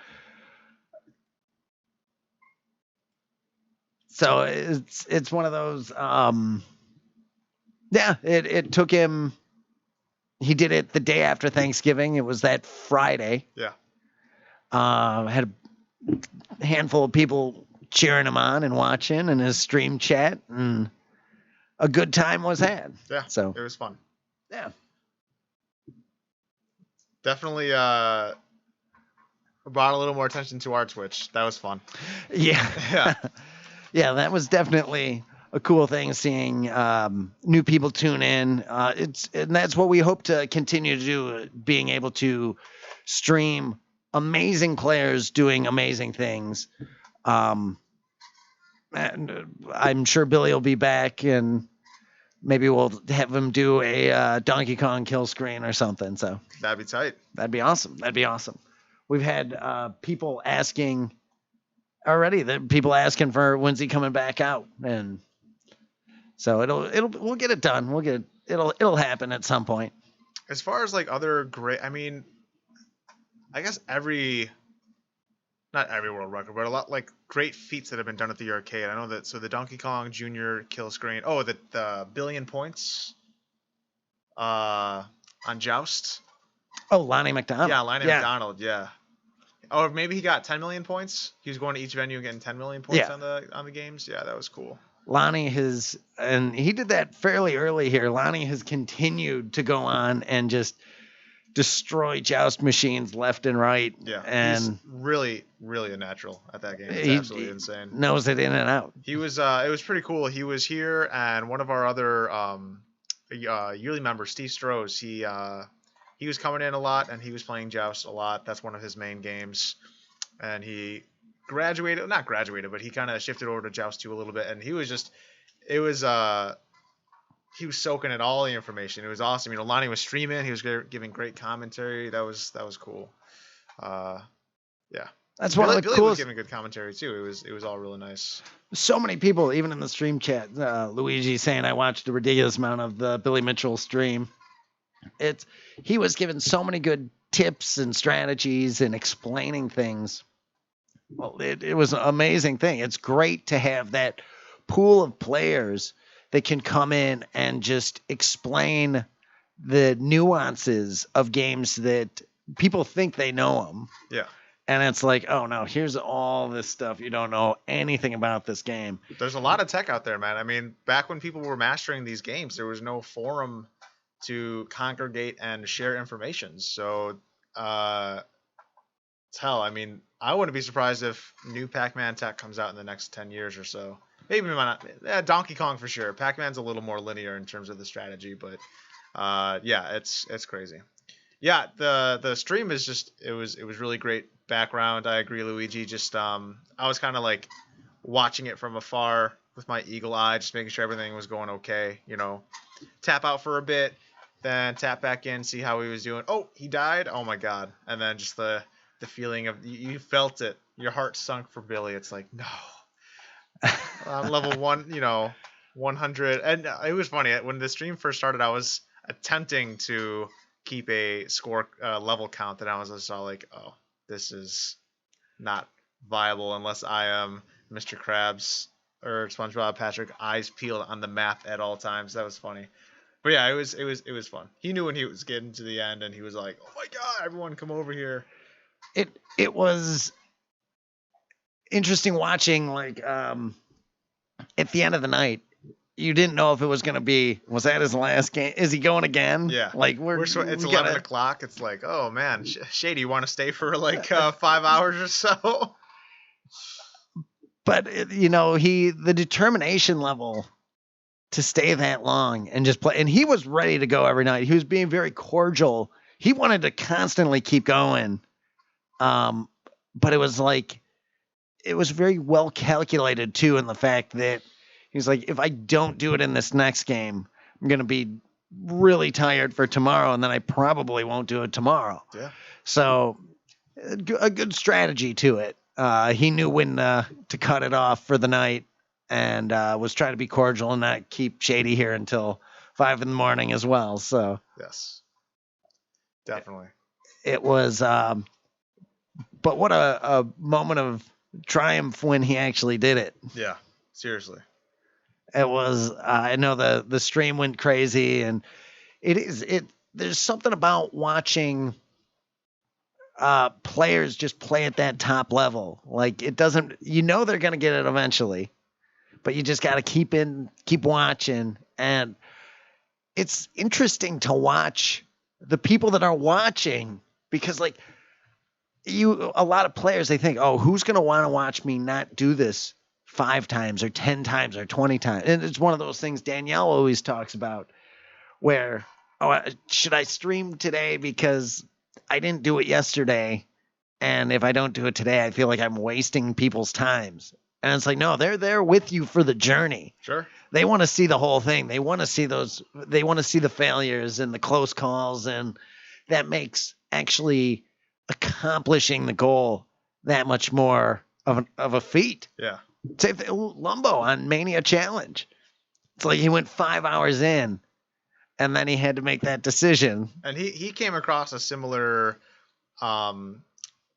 Speaker 1: So it's one of those. Yeah, it took him. He did it the day after Thanksgiving. It was that Friday.
Speaker 2: Yeah.
Speaker 1: Had a handful of people cheering him on and watching, and his stream chat, and a good time was had.
Speaker 2: Yeah.
Speaker 1: So
Speaker 2: it was fun.
Speaker 1: Yeah.
Speaker 2: Definitely brought a little more attention to our Twitch. That was fun.
Speaker 1: Yeah.
Speaker 2: Yeah.
Speaker 1: Yeah, that was definitely a cool thing, seeing new people tune in. And that's what we hope to continue to do, being able to stream amazing players doing amazing things. And I'm sure Billy will be back, and maybe we'll have him do a Donkey Kong kill screen or something. So
Speaker 2: that'd be tight.
Speaker 1: That'd be awesome. We've had people asking already. People asking for when's he coming back out, and so we'll get it done. It'll happen at some point.
Speaker 2: As far as like other great, I mean, I guess not every world record, but a lot like great feats that have been done at the arcade. I know that. So the Donkey Kong Jr. kill screen. Oh, the billion points on Joust.
Speaker 1: Oh, Lonnie McDonald.
Speaker 2: Yeah, Lonnie McDonald. Yeah. Or maybe he got 10 million points. He was going to each venue and getting 10 million points on the games. Yeah, that was cool.
Speaker 1: Lonnie and he did that fairly early here. Lonnie has continued to go on and just destroy Joust machines left and right.
Speaker 2: Yeah,
Speaker 1: and
Speaker 2: he's really, really a natural at that game. It's absolutely insane.
Speaker 1: Knows it in and out.
Speaker 2: He was. It was pretty cool. He was here, and one of our other yearly members, Steve Strohs, he was coming in a lot, and he was playing Joust a lot. That's one of his main games, and he not graduated, but he kind of shifted over to Joust 2 a little bit, and he was soaking in all the information. It was awesome. You know, Lonnie was streaming. He was giving great commentary. That was cool. Yeah.
Speaker 1: That's one of the
Speaker 2: Billy
Speaker 1: coolest.
Speaker 2: Was giving good commentary too. It was all really nice.
Speaker 1: So many people, even in the stream chat, Luigi saying I watched a ridiculous amount of the Billy Mitchell stream. He was giving so many good tips and strategies and explaining things. Well, it was an amazing thing. It's great to have that pool of players that can come in and just explain the nuances of games that people think they know them.
Speaker 2: Yeah.
Speaker 1: And it's like, oh no, here's all this stuff. You don't know anything about this game.
Speaker 2: There's a lot of tech out there, man. I mean, back when people were mastering these games, there was no forum to congregate and share information. So, hell, I mean, I wouldn't be surprised if new Pac-Man tech comes out in the next 10 years or so. Maybe not. Yeah, Donkey Kong for sure. Pac-Man's a little more linear in terms of the strategy, but yeah, it's crazy. Yeah, the stream is just it was really great background. I agree, Luigi. Just I was kind of like watching it from afar with my eagle eye, just making sure everything was going okay. You know, tap out for a bit, then tap back in, see how he was doing. Oh, he died. Oh my god! And then just the feeling of you felt it. Your heart sunk for Billy. It's like no. Level 1, 100. And it was funny when the stream first started. I was attempting to keep a score level count, and I was just all like, oh, this is not viable unless I am Mr. Krabs or SpongeBob Patrick, eyes peeled on the map at all times. That was funny. But yeah, it was fun. He knew when he was getting to the end, and he was like, oh my god, everyone come over here.
Speaker 1: It was interesting watching, like, at the end of the night, you didn't know if it was going to be, was that his last game? Is he going again?
Speaker 2: Yeah.
Speaker 1: Like,
Speaker 2: it's 11 o'clock. It's like, oh man, Shady, you want to stay for like 5 hours or so?
Speaker 1: But, the determination level to stay that long and just play, and he was ready to go every night. He was being very cordial. He wanted to constantly keep going. But it was like, it was very well calculated too, in the fact that he's like, if I don't do it in this next game, I'm going to be really tired for tomorrow, and then I probably won't do it tomorrow.
Speaker 2: Yeah.
Speaker 1: So a good strategy to it. He knew when to cut it off for the night, and was trying to be cordial and not keep Shady here until 5 a.m. as well. So
Speaker 2: yes, definitely.
Speaker 1: It was, but what a moment of triumph when he actually did it.
Speaker 2: Yeah, seriously.
Speaker 1: It was, I know the stream went crazy, and there's something about watching players just play at that top level. Like, it doesn't, they're going to get it eventually, but you just got to keep watching. And it's interesting to watch the people that are watching, because like a lot of players, they think, oh, who's going to want to watch me not do this 5 times or 10 times or 20 times? And it's one of those things Danielle always talks about, where, oh, should I stream today because I didn't do it yesterday, and if I don't do it today, I feel like I'm wasting people's times. And it's like, no, they're there with you for the journey.
Speaker 2: Sure.
Speaker 1: They want to see the whole thing. They want to see they want to see the failures and the close calls, and that makes actually accomplishing the goal that much more of a feat.
Speaker 2: Yeah.
Speaker 1: Say Lumbo on Mania Challenge. It's like he went 5 hours in, and then he had to make that decision.
Speaker 2: And he came across a similar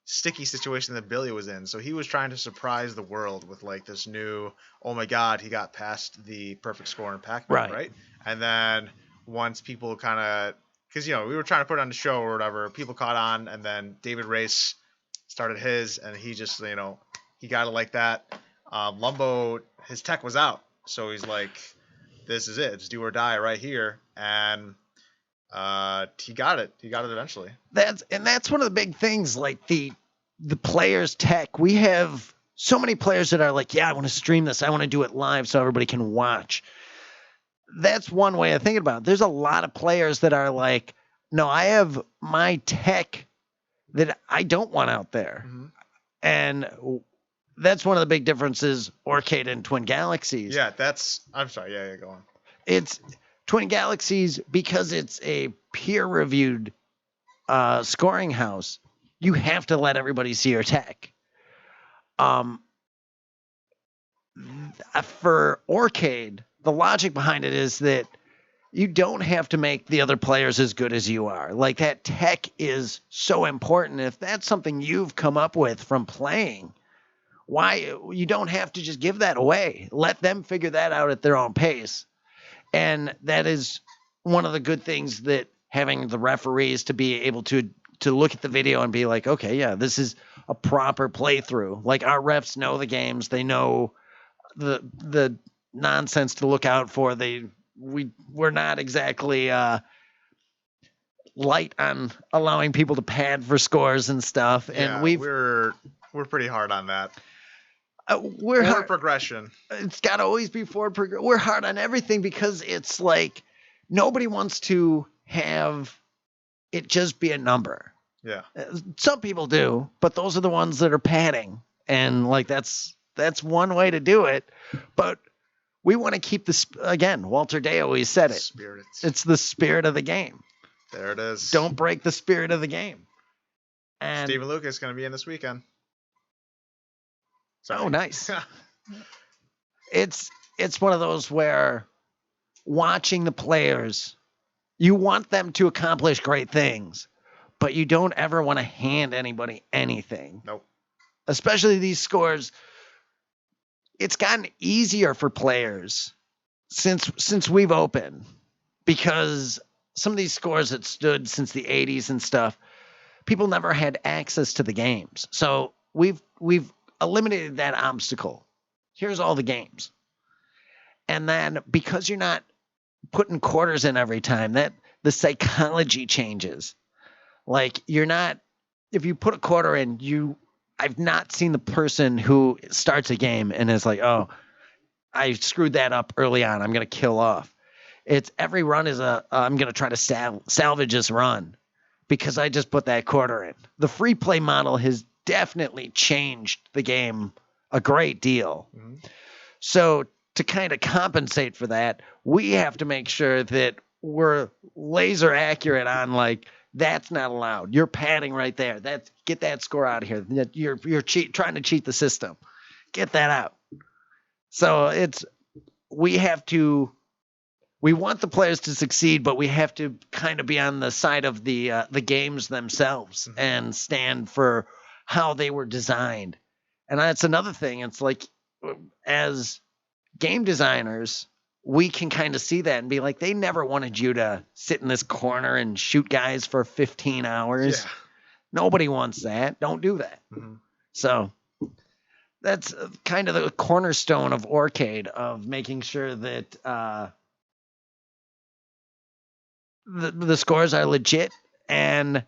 Speaker 2: sticky situation that Billy was in. So he was trying to surprise the world with like this new, oh my god, he got past the perfect score in Pac-Man, right? And then once people kind of, because we were trying to put on the show or whatever, people caught on, and then David Race started his, and he just he got it like that. Lumbo, his tech was out, so he's like, this is it, it's do or die right here, and he got it eventually.
Speaker 1: That's one of the big things, like the players' tech. We have so many players that are like, yeah, I want to stream this, I want to do it live so everybody can watch. That's one way of thinking about it. There's a lot of players that are like, no, I have my tech that I don't want out there. Mm-hmm. And that's one of the big differences, Orcade and Twin Galaxies.
Speaker 2: Yeah, I'm sorry. Yeah, go on.
Speaker 1: It's Twin Galaxies, because it's a peer-reviewed scoring house. You have to let everybody see your tech. For Orcade, the logic behind it is that you don't have to make the other players as good as you are. Like, that tech is so important. If that's something you've come up with from playing, Why you don't have to just give that away. Let them figure that out at their own pace. And that is one of the good things that having the referees to be able to look at the video and be like, okay, yeah, this is a proper playthrough. Like our refs know the games, they know the nonsense to look out for. We're not exactly light on allowing people to pad for scores and stuff. And
Speaker 2: we're pretty hard on that.
Speaker 1: We're hard
Speaker 2: progression.
Speaker 1: It's got to always be forward progression. We're hard on everything because it's like nobody wants to have it just be a number.
Speaker 2: Yeah.
Speaker 1: Some people do, but those are the ones that are padding, and like that's one way to do it. But we want to keep this again. Walter Day always said it.
Speaker 2: Spirit.
Speaker 1: It's the spirit of the game.
Speaker 2: There it is.
Speaker 1: Don't break the spirit of the game. And
Speaker 2: Stephen Lucas is going to be in this weekend. Sorry.
Speaker 1: Oh, nice. It's one of those where watching the players, you want them to accomplish great things, but you don't ever want to hand anybody anything.
Speaker 2: Nope.
Speaker 1: Especially these scores. It's gotten easier for players since we've opened, because some of these scores that stood since the 80s and stuff, people never had access to the games. So we've eliminated that obstacle. Here's all the games. And then because you're not putting quarters in every time, that the psychology changes. Like you're not, if you put a quarter in, I've not seen the person who starts a game and is like, oh, I screwed that up early on, I'm going to kill off. It's every run is I'm going to try to salvage this run because I just put that quarter in. The free play model has definitely changed the game a great deal. Mm-hmm. So to kind of compensate for that, we have to make sure that we're laser accurate on like, that's not allowed. You're padding right there. Get that score out of here. You're trying to cheat the system. Get that out. So we want the players to succeed, but we have to kind of be on the side of the games themselves mm-hmm. and stand for how they were designed. And that's another thing. It's like, as game designers, we can kind of see that and be like, they never wanted you to sit in this corner and shoot guys for 15 hours. Yeah. Nobody wants that. Don't do that. Mm-hmm. So that's kind of the cornerstone of Orcade, of making sure that the scores are legit and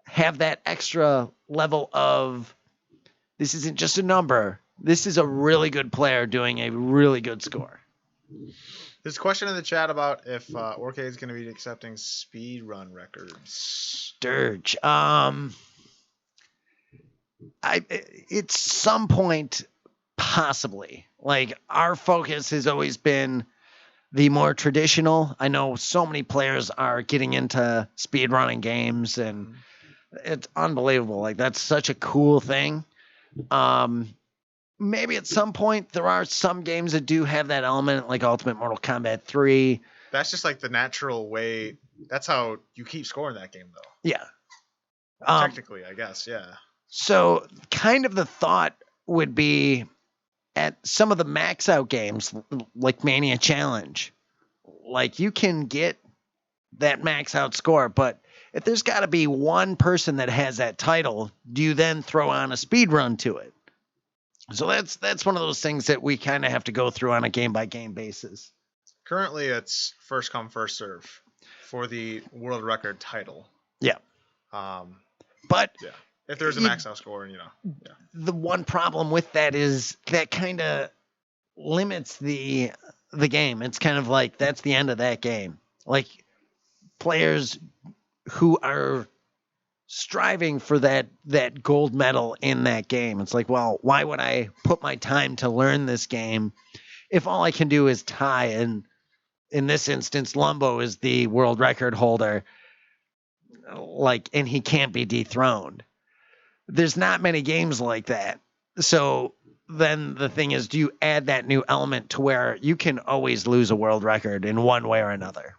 Speaker 1: have that extra level of, this isn't just a number. This is a really good player doing a really good score.
Speaker 2: There's a question in the chat about if Orcade is going to be accepting speed run records.
Speaker 1: Sturge. At some point, possibly. Like, our focus has always been the more traditional. I know so many players are getting into speed running games, and it's unbelievable. Like, that's such a cool thing. Maybe at some point there are some games that do have that element, like Ultimate Mortal Kombat 3.
Speaker 2: That's just like the natural way. That's how you keep scoring that game, though.
Speaker 1: Yeah.
Speaker 2: Technically, I guess, yeah.
Speaker 1: So kind of the thought would be at some of the max out games, like Mania Challenge, like you can get that max out score, but if there's got to be one person that has that title, do you then throw on a speed run to it? So that's one of those things that we kind of have to go through on a game-by-game basis.
Speaker 2: Currently, it's first come, first serve for the world record title.
Speaker 1: Yeah. But
Speaker 2: yeah, if there's a max out score, yeah.
Speaker 1: The one problem with that is that kind of limits the game. It's kind of like that's the end of that game. Like players who are striving for that gold medal in that game. It's like, well, why would I put my time to learn this game if all I can do is tie? And in this instance, Lumbo is the world record holder, and he can't be dethroned. There's not many games like that. So then the thing is, do you add that new element to where you can always lose a world record in one way or another?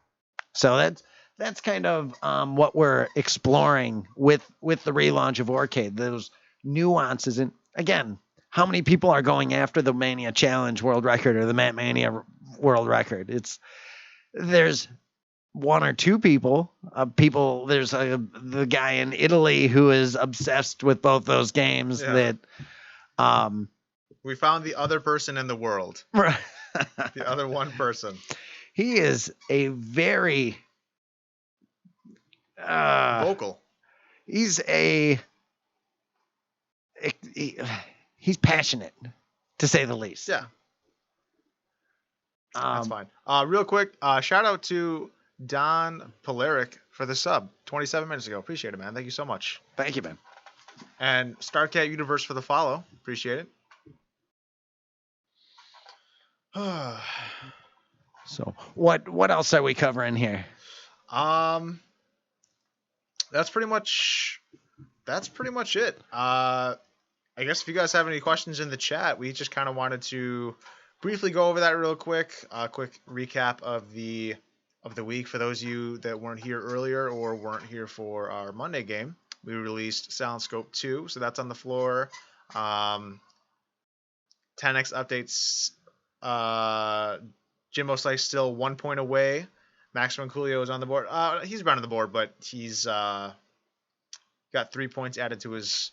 Speaker 1: So that's kind of what we're exploring with the relaunch of Orcade, those nuances. And again, how many people are going after the Mania Challenge world record or the Mat Mania world record. There's one or two people. There's the guy in Italy who is obsessed with both those games.
Speaker 2: Yeah.
Speaker 1: That
Speaker 2: we found the other person in the world. The other one person.
Speaker 1: He is a very
Speaker 2: vocal.
Speaker 1: He's passionate, to say the least.
Speaker 2: Yeah. That's fine. Real quick, shout out to Don Polaric for the sub 27 minutes ago. Appreciate it, man. Thank you so much.
Speaker 1: Thank you, man.
Speaker 2: And Starcat Universe for the follow. Appreciate it.
Speaker 1: So what else are we covering here?
Speaker 2: That's pretty much it. I guess if you guys have any questions in the chat, we just kind of wanted to briefly go over that real quick. Quick recap of the week for those of you that weren't here earlier or weren't here for our Monday game. We released Silent Scope 2, so that's on the floor. 10x updates. Jimbo Slice still 1 point away. Maximum Coolio is on the board. He's been on the board, but he's got 3 points added to his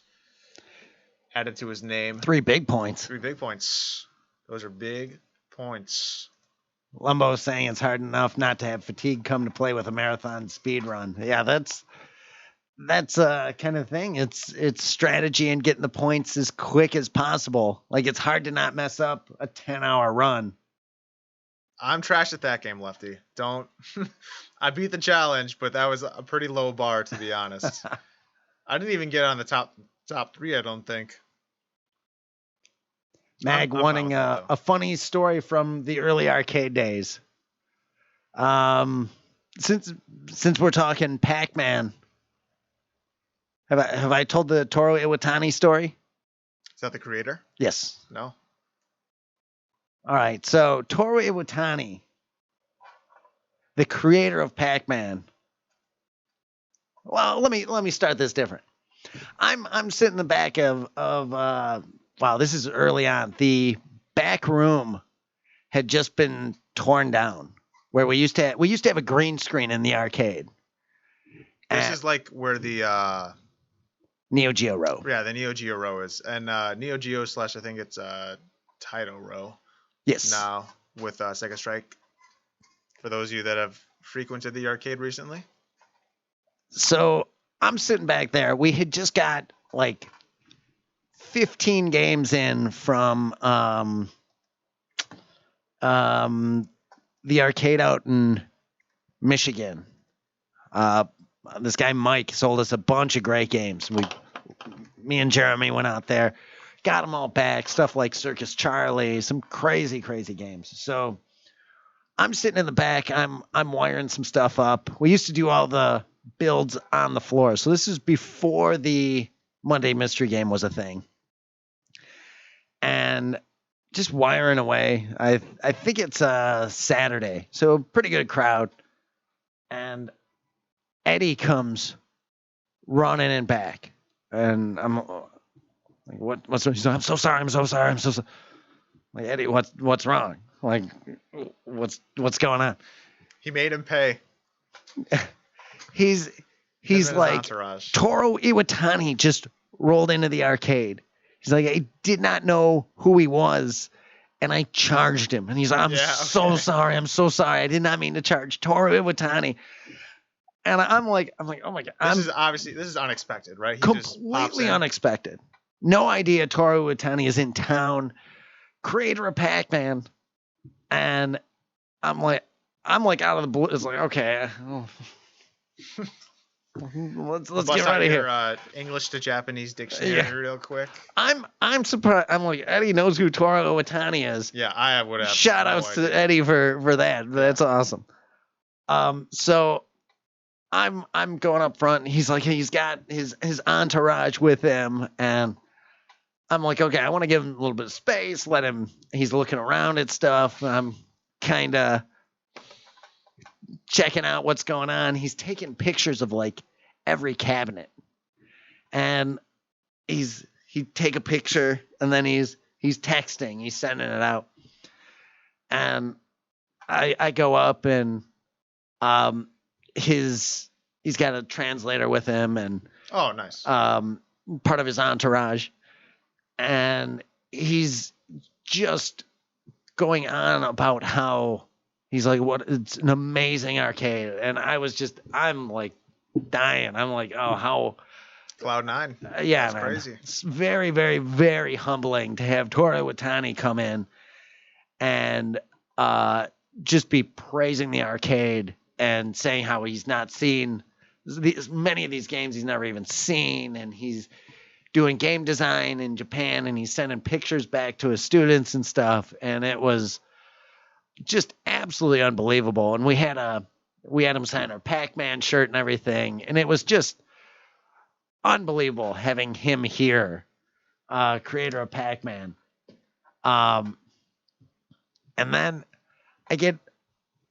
Speaker 2: name.
Speaker 1: 3 big points.
Speaker 2: 3 big points. Those are big points.
Speaker 1: Lumbo is saying it's hard enough not to have fatigue come to play with a marathon speed run. Yeah, that's kind of thing. It's strategy and getting the points as quick as possible. Like, it's hard to not mess up a 10-hour run.
Speaker 2: I'm trash at that game, Lefty. Don't. I beat the challenge, but that was a pretty low bar, to be honest. I didn't even get on the top 3, I don't think.
Speaker 1: Mag wanting a funny story from the early arcade days. Since we're talking Pac-Man, have I told the Toru Iwatani story?
Speaker 2: Is that the creator?
Speaker 1: Yes.
Speaker 2: No.
Speaker 1: All right. So Toru Iwatani, the creator of Pac-Man. Well, let me start this different. I'm sitting in the back of wow, this is early on. The back room had just been torn down where we used to have a green screen in the arcade.
Speaker 2: This is like where the
Speaker 1: Neo Geo row.
Speaker 2: Yeah, the Neo Geo row is. And Neo Geo / I think it's Taito row.
Speaker 1: Yes.
Speaker 2: Now with Sega Strike. For those of you that have frequented the arcade recently.
Speaker 1: So I'm sitting back there. We had just got like 15 games in from the arcade out in Michigan. This guy Mike sold us a bunch of great games. Me and Jeremy went out there, got them all back. Stuff like Circus Charlie, some crazy games. So I'm sitting in the back. I'm wiring some stuff up. We used to do all the builds on the floor. So this is before the Monday Mystery Game was a thing. And just wiring away. I think it's Saturday. So pretty good crowd. And Eddie comes running in back. And I'm like, what's he's like, I'm so sorry. I'm so sorry. Like, Eddie, what's wrong? Like, what's going on?
Speaker 2: He made him pay.
Speaker 1: He's like,
Speaker 2: entourage.
Speaker 1: Toru Iwatani just rolled into the arcade. He's like, I did not know who he was, and I charged him. And he's like, I'm so sorry. I'm so sorry. I did not mean to charge Toru Iwatani. And I'm like, oh my God.
Speaker 2: This is unexpected, right? He
Speaker 1: completely unexpected. No idea Toru Iwatani is in town. Creator of Pac-Man. And I'm like out of the blue. It's like, okay. Let's get right here.
Speaker 2: English to Japanese dictionary real quick.
Speaker 1: I'm surprised. I'm like, Eddie knows who Toru Iwatani is.
Speaker 2: Yeah, I would have.
Speaker 1: Shout outs to Eddie for that. That's awesome. So I'm going up front, and he's like, he's got his entourage with him, and I'm like, okay, I want to give him a little bit of space, let him. He's looking around at stuff. I'm kind of checking out what's going on. He's taking pictures of like every cabinet, and he's he'd take a picture and then he's texting, he's sending it out. And I go up and he's got a translator with him and
Speaker 2: Oh, nice.
Speaker 1: part of his entourage, and he's just going on about how he's like, what, it's an amazing arcade. And I'm like dying. I'm like, oh, how
Speaker 2: Cloud9.
Speaker 1: yeah,
Speaker 2: That's
Speaker 1: man.
Speaker 2: crazy.
Speaker 1: It's very, very, very humbling to have Toru Watani come in and just be praising the arcade and saying how he's not seen many of these games he's never even seen, and he's doing game design in Japan and he's sending pictures back to his students and stuff, and it was just absolutely unbelievable. And we had him sign our Pac-Man shirt and everything, and it was just unbelievable having him here, creator of Pac-Man. And then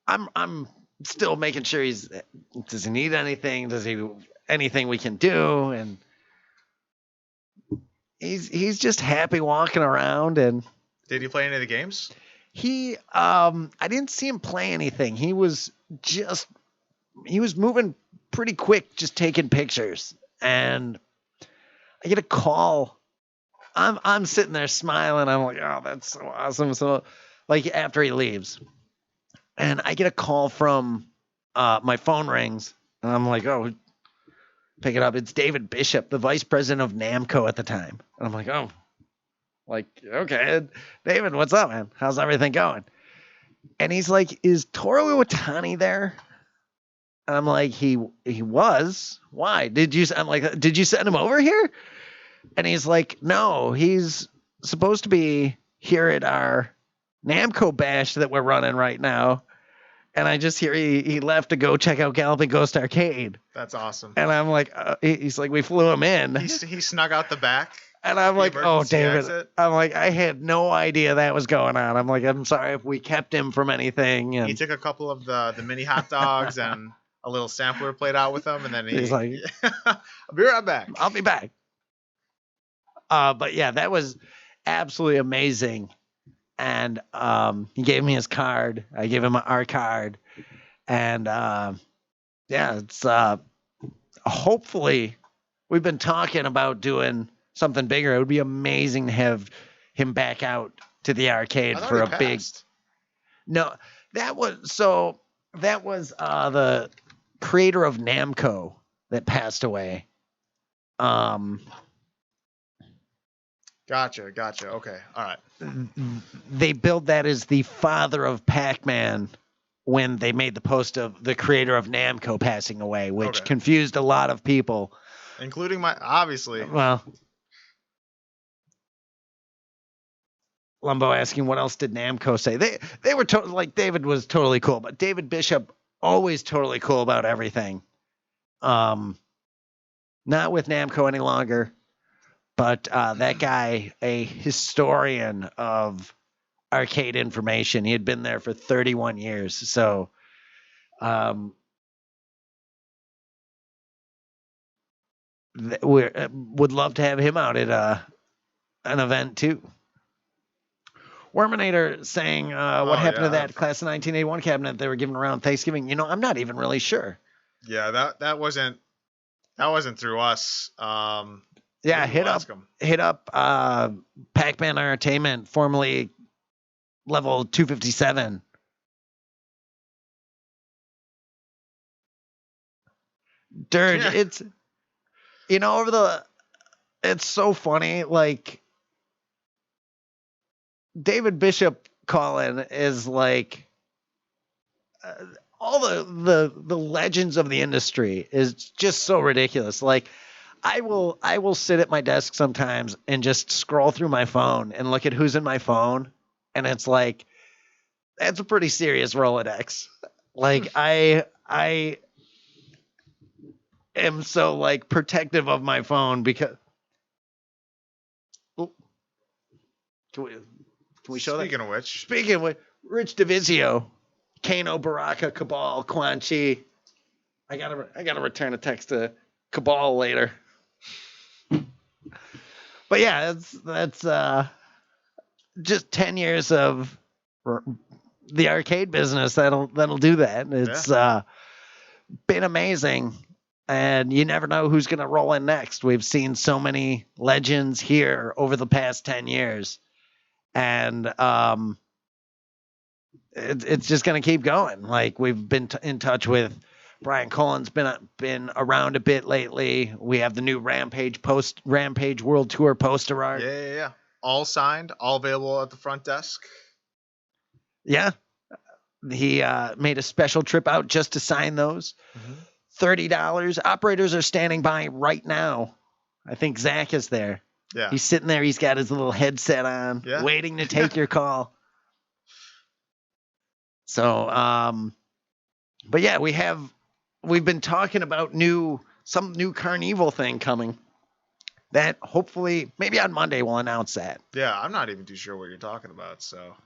Speaker 1: I'm still making sure does he need anything? Does he anything we can do? And he's just happy walking around. And
Speaker 2: did he play any of the games?
Speaker 1: I didn't see him play anything. He was moving pretty quick, just taking pictures. And I get a call. I'm sitting there smiling. I'm like, oh, that's so awesome. So, like, after he leaves, and I get a call from my phone rings, and I'm like, oh, pick it up. It's David Bishop, the vice president of Namco at the time. And I'm like, oh, like, okay, David, what's up, man? How's everything going? And he's like, is Toru Watani there? And I'm like, he was. Why? Did you send him over here? And he's like, no, he's supposed to be here at our Namco bash that we're running right now. And I just hear he left to go check out Galloping Ghost Arcade.
Speaker 2: That's awesome.
Speaker 1: And I'm like, he's like, we flew him in.
Speaker 2: He snuck out the back.
Speaker 1: And I'm like, oh, David.
Speaker 2: Exit.
Speaker 1: I'm like, I had no idea that was going on. I'm like, I'm sorry if we kept him from anything. And
Speaker 2: he took a couple of the mini hot dogs and a little sampler played out with them. And then he's like, I'll be right back.
Speaker 1: I'll be back. But yeah, that was absolutely amazing. And he gave me his card. I gave him our card. And yeah, it's hopefully we've been talking about doing something bigger. It would be amazing to have him back out to the arcade for a big. No, that was the creator of Namco that passed away.
Speaker 2: Gotcha. Okay. All right.
Speaker 1: They billed that as the father of Pac-Man when they made the post of the creator of Namco passing away, which confused a lot of people.
Speaker 2: Including obviously.
Speaker 1: Well, Lumbo asking what else did Namco say? They were like David was totally cool, but David Bishop always totally cool about everything. Not with Namco any longer. But that guy, a historian of arcade information, he had been there for 31 years. So we would love to have him out at an event too. Worminator saying, what happened to that class of 1981 cabinet they were giving around Thanksgiving? I'm not even really sure.
Speaker 2: Yeah, that wasn't through us.
Speaker 1: Yeah, hit up Pac-Man Entertainment, formerly level 257. Dirge, yeah. It's it's so funny. Like David Bishop calling is like all the legends of the industry is just so ridiculous. Like I will sit at my desk sometimes and just scroll through my phone and look at who's in my phone, and it's like that's a pretty serious Rolodex. Like I am so like protective of my phone because can we show that? Speaking of which, Rich DeVizio, Kano, Baraka, Cabal, Quan Chi. I gotta return a text to Cabal later. But yeah, that's just 10 years of the arcade business that'll do that. It's been amazing, and you never know who's going to roll in next. We've seen so many legends here over the past 10 years, and it's just going to keep going. Like, we've been in touch with Brian Cullen's been around a bit lately. We have the new Rampage World Tour poster art.
Speaker 2: Yeah. All signed, all available at the front desk.
Speaker 1: Yeah. He made a special trip out just to sign those. $30. Operators are standing by right now. I think Zach is there.
Speaker 2: Yeah.
Speaker 1: He's sitting there. He's got his little headset on, waiting to take your call. So, but yeah, we've been talking about some new Carnival thing coming. That hopefully, maybe on Monday, we'll announce that.
Speaker 2: Yeah, I'm not even too sure what you're talking about, so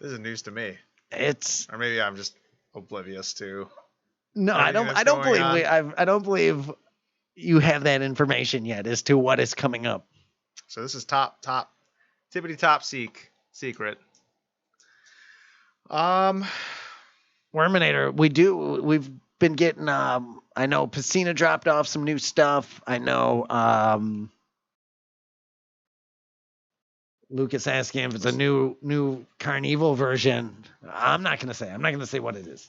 Speaker 2: this is news to me.
Speaker 1: Or
Speaker 2: maybe I'm just oblivious to.
Speaker 1: No, I don't believe you have that information yet as to what is coming up.
Speaker 2: So this is tippity top secret.
Speaker 1: Worminator, we've been getting I know Pacina dropped off some new stuff. I know Lucas asking if it's a new Carnival version. I'm not gonna say what it is.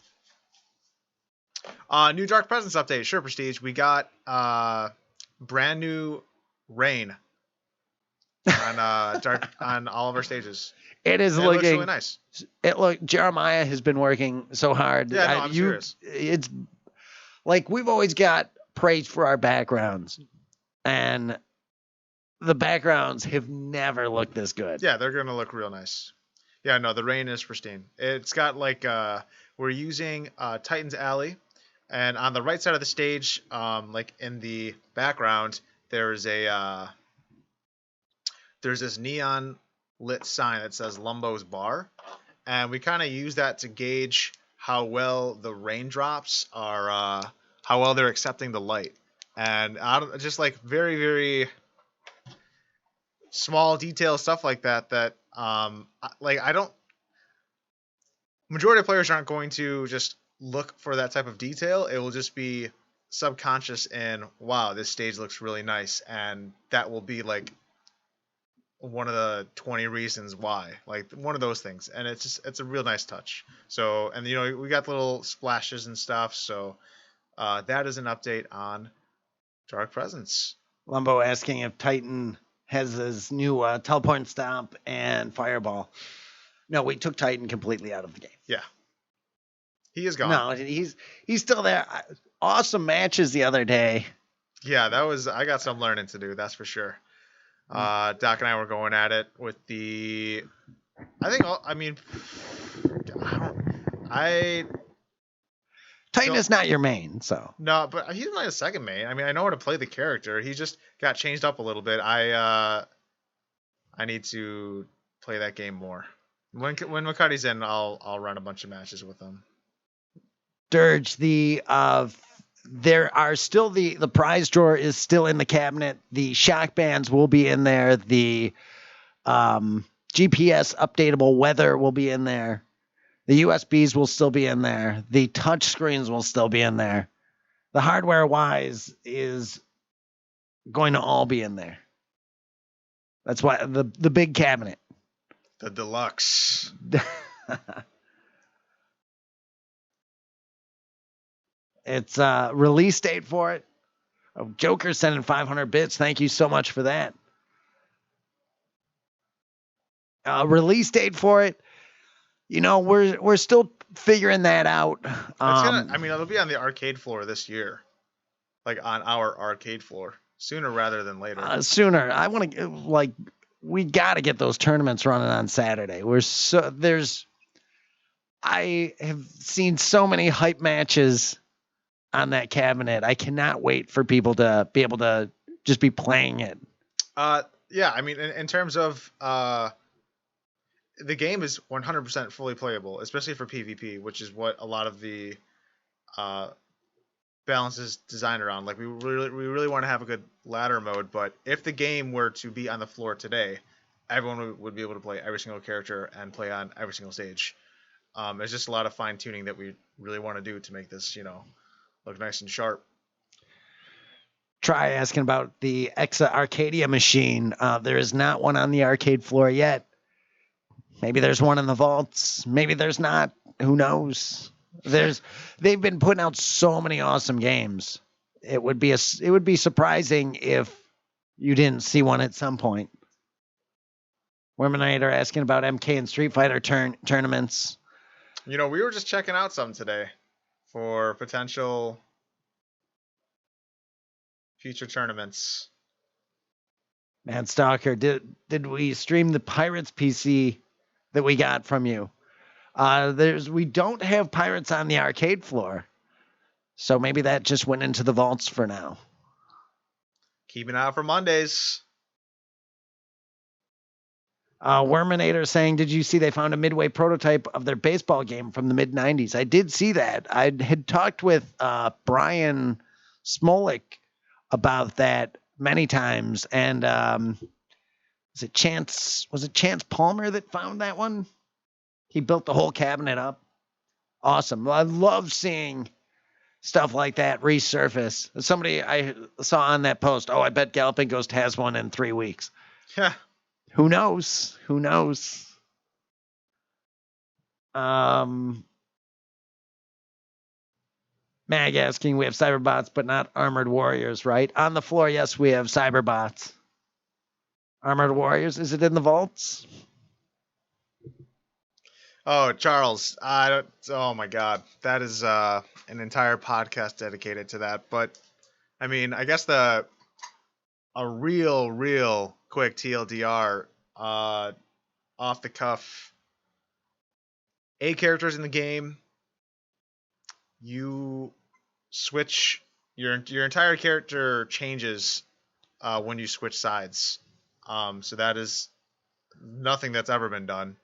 Speaker 2: New Dark Presence update. Sure, Prestige. We got brand new rain on on all of our stages.
Speaker 1: It looks
Speaker 2: really nice.
Speaker 1: Jeremiah has been working so hard.
Speaker 2: Yeah, no, I'm serious.
Speaker 1: It's like we've always got praise for our backgrounds, and the backgrounds have never looked this good.
Speaker 2: Yeah, they're gonna look real nice. Yeah, no, the rain is pristine. It's got we're using Titan's Alley, and on the right side of the stage, like in the background, there's this neon lit sign that says Lumbo's Bar, and we kind of use that to gauge how well the raindrops are, how well they're accepting the light, and just like very, very small detail stuff like that majority of players aren't going to just look for that type of detail. It will just be subconscious in, wow, this stage looks really nice, and that will be like one of the 20 reasons why, like one of those things, and it's a real nice touch. So, and we got little splashes and stuff, so that is an update on Dark Presence.
Speaker 1: Lumbo asking if Titan has his new teleport and stomp and fireball. No, we took Titan completely out of the game.
Speaker 2: Yeah, he is gone.
Speaker 1: No, he's still there. Awesome matches the other day.
Speaker 2: Yeah, I got some learning to do, that's for sure. Doc and I were going at it with
Speaker 1: Titan is not your main, so.
Speaker 2: No, but he's my second main. I mean, I know how to play the character. He just got changed up a little bit. I need to play that game more. When McCuddy's in, I'll run a bunch of matches with him.
Speaker 1: Dirge, there are still the prize drawer is still in the cabinet. The shock bands will be in there. The GPS updatable weather will be in there. The USBs will still be in there. The touch screens will still be in there. The hardware wise is going to all be in there. That's why the big cabinet.
Speaker 2: The deluxe.
Speaker 1: It's release date for it. Oh, Joker sending 500 bits. Thank you so much for that. Release date for it. We're still figuring that out.
Speaker 2: It'll be on the arcade floor this year, like on our arcade floor, sooner rather than later.
Speaker 1: Sooner. I want to we got to get those tournaments running on Saturday. I have seen so many hype matches on that cabinet. I cannot wait for people to be able to just be playing it.
Speaker 2: Yeah, I mean, in terms of the game is 100% fully playable, especially for PvP, which is what a lot of the balance is designed around. Like we really want to have a good ladder mode, but if the game were to be on the floor today, everyone would be able to play every single character and play on every single stage. There's just a lot of fine tuning that we really want to do to make this, look nice and sharp.
Speaker 1: Try asking about the Exa Arcadia machine. There is not one on the arcade floor yet. Maybe there's one in the vaults. Maybe there's not. Who knows? They've been putting out so many awesome games. It would be surprising if you didn't see one at some point. Womenite are asking about MK and Street Fighter tournaments.
Speaker 2: We were just checking out some today for potential future tournaments.
Speaker 1: Mad Stalker, did we stream the Pirates PC that we got from you? We don't have Pirates on the arcade floor, so maybe that just went into the vaults for now.
Speaker 2: Keep an eye out for Mondays.
Speaker 1: Worminator saying, did you see they found a Midway prototype of their baseball game from the mid-90s? I did see that. I had talked with Brian Smolik about that many times, and was it Chance Palmer that found that one? He built the whole cabinet up. Awesome. I love seeing stuff like that resurface. Somebody I saw on that post, I bet Galloping Ghost has one in 3 weeks.
Speaker 2: Yeah.
Speaker 1: Who knows? Mag asking, we have cyberbots, but not armored warriors, right? On the floor, yes, we have cyberbots. Armored warriors, is it in the vaults?
Speaker 2: Oh, Charles, oh my God, that is an entire podcast dedicated to that. But I mean, I guess a real quick TLDR, off the cuff. 8 characters in the game. You switch your entire character changes when you switch sides. So that is nothing that's ever been done.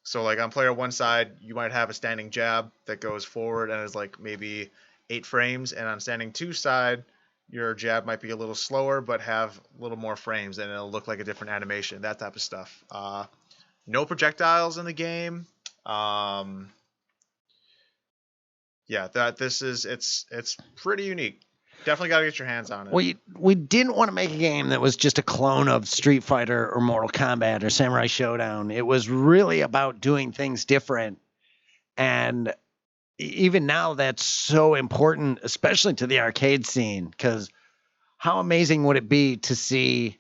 Speaker 2: So like on player 1 side, you might have a standing jab that goes forward and is like maybe 8 frames, and on standing 2 side, your jab might be a little slower but have a little more frames, and it'll look like a different animation, that type of stuff. No projectiles in the game. It's pretty unique. Definitely got to get your hands on it.
Speaker 1: We didn't want to make a game that was just a clone of Street Fighter or Mortal Kombat or Samurai Showdown. It was really about doing things different. And even now, that's so important, especially to the arcade scene, because how amazing would it be to see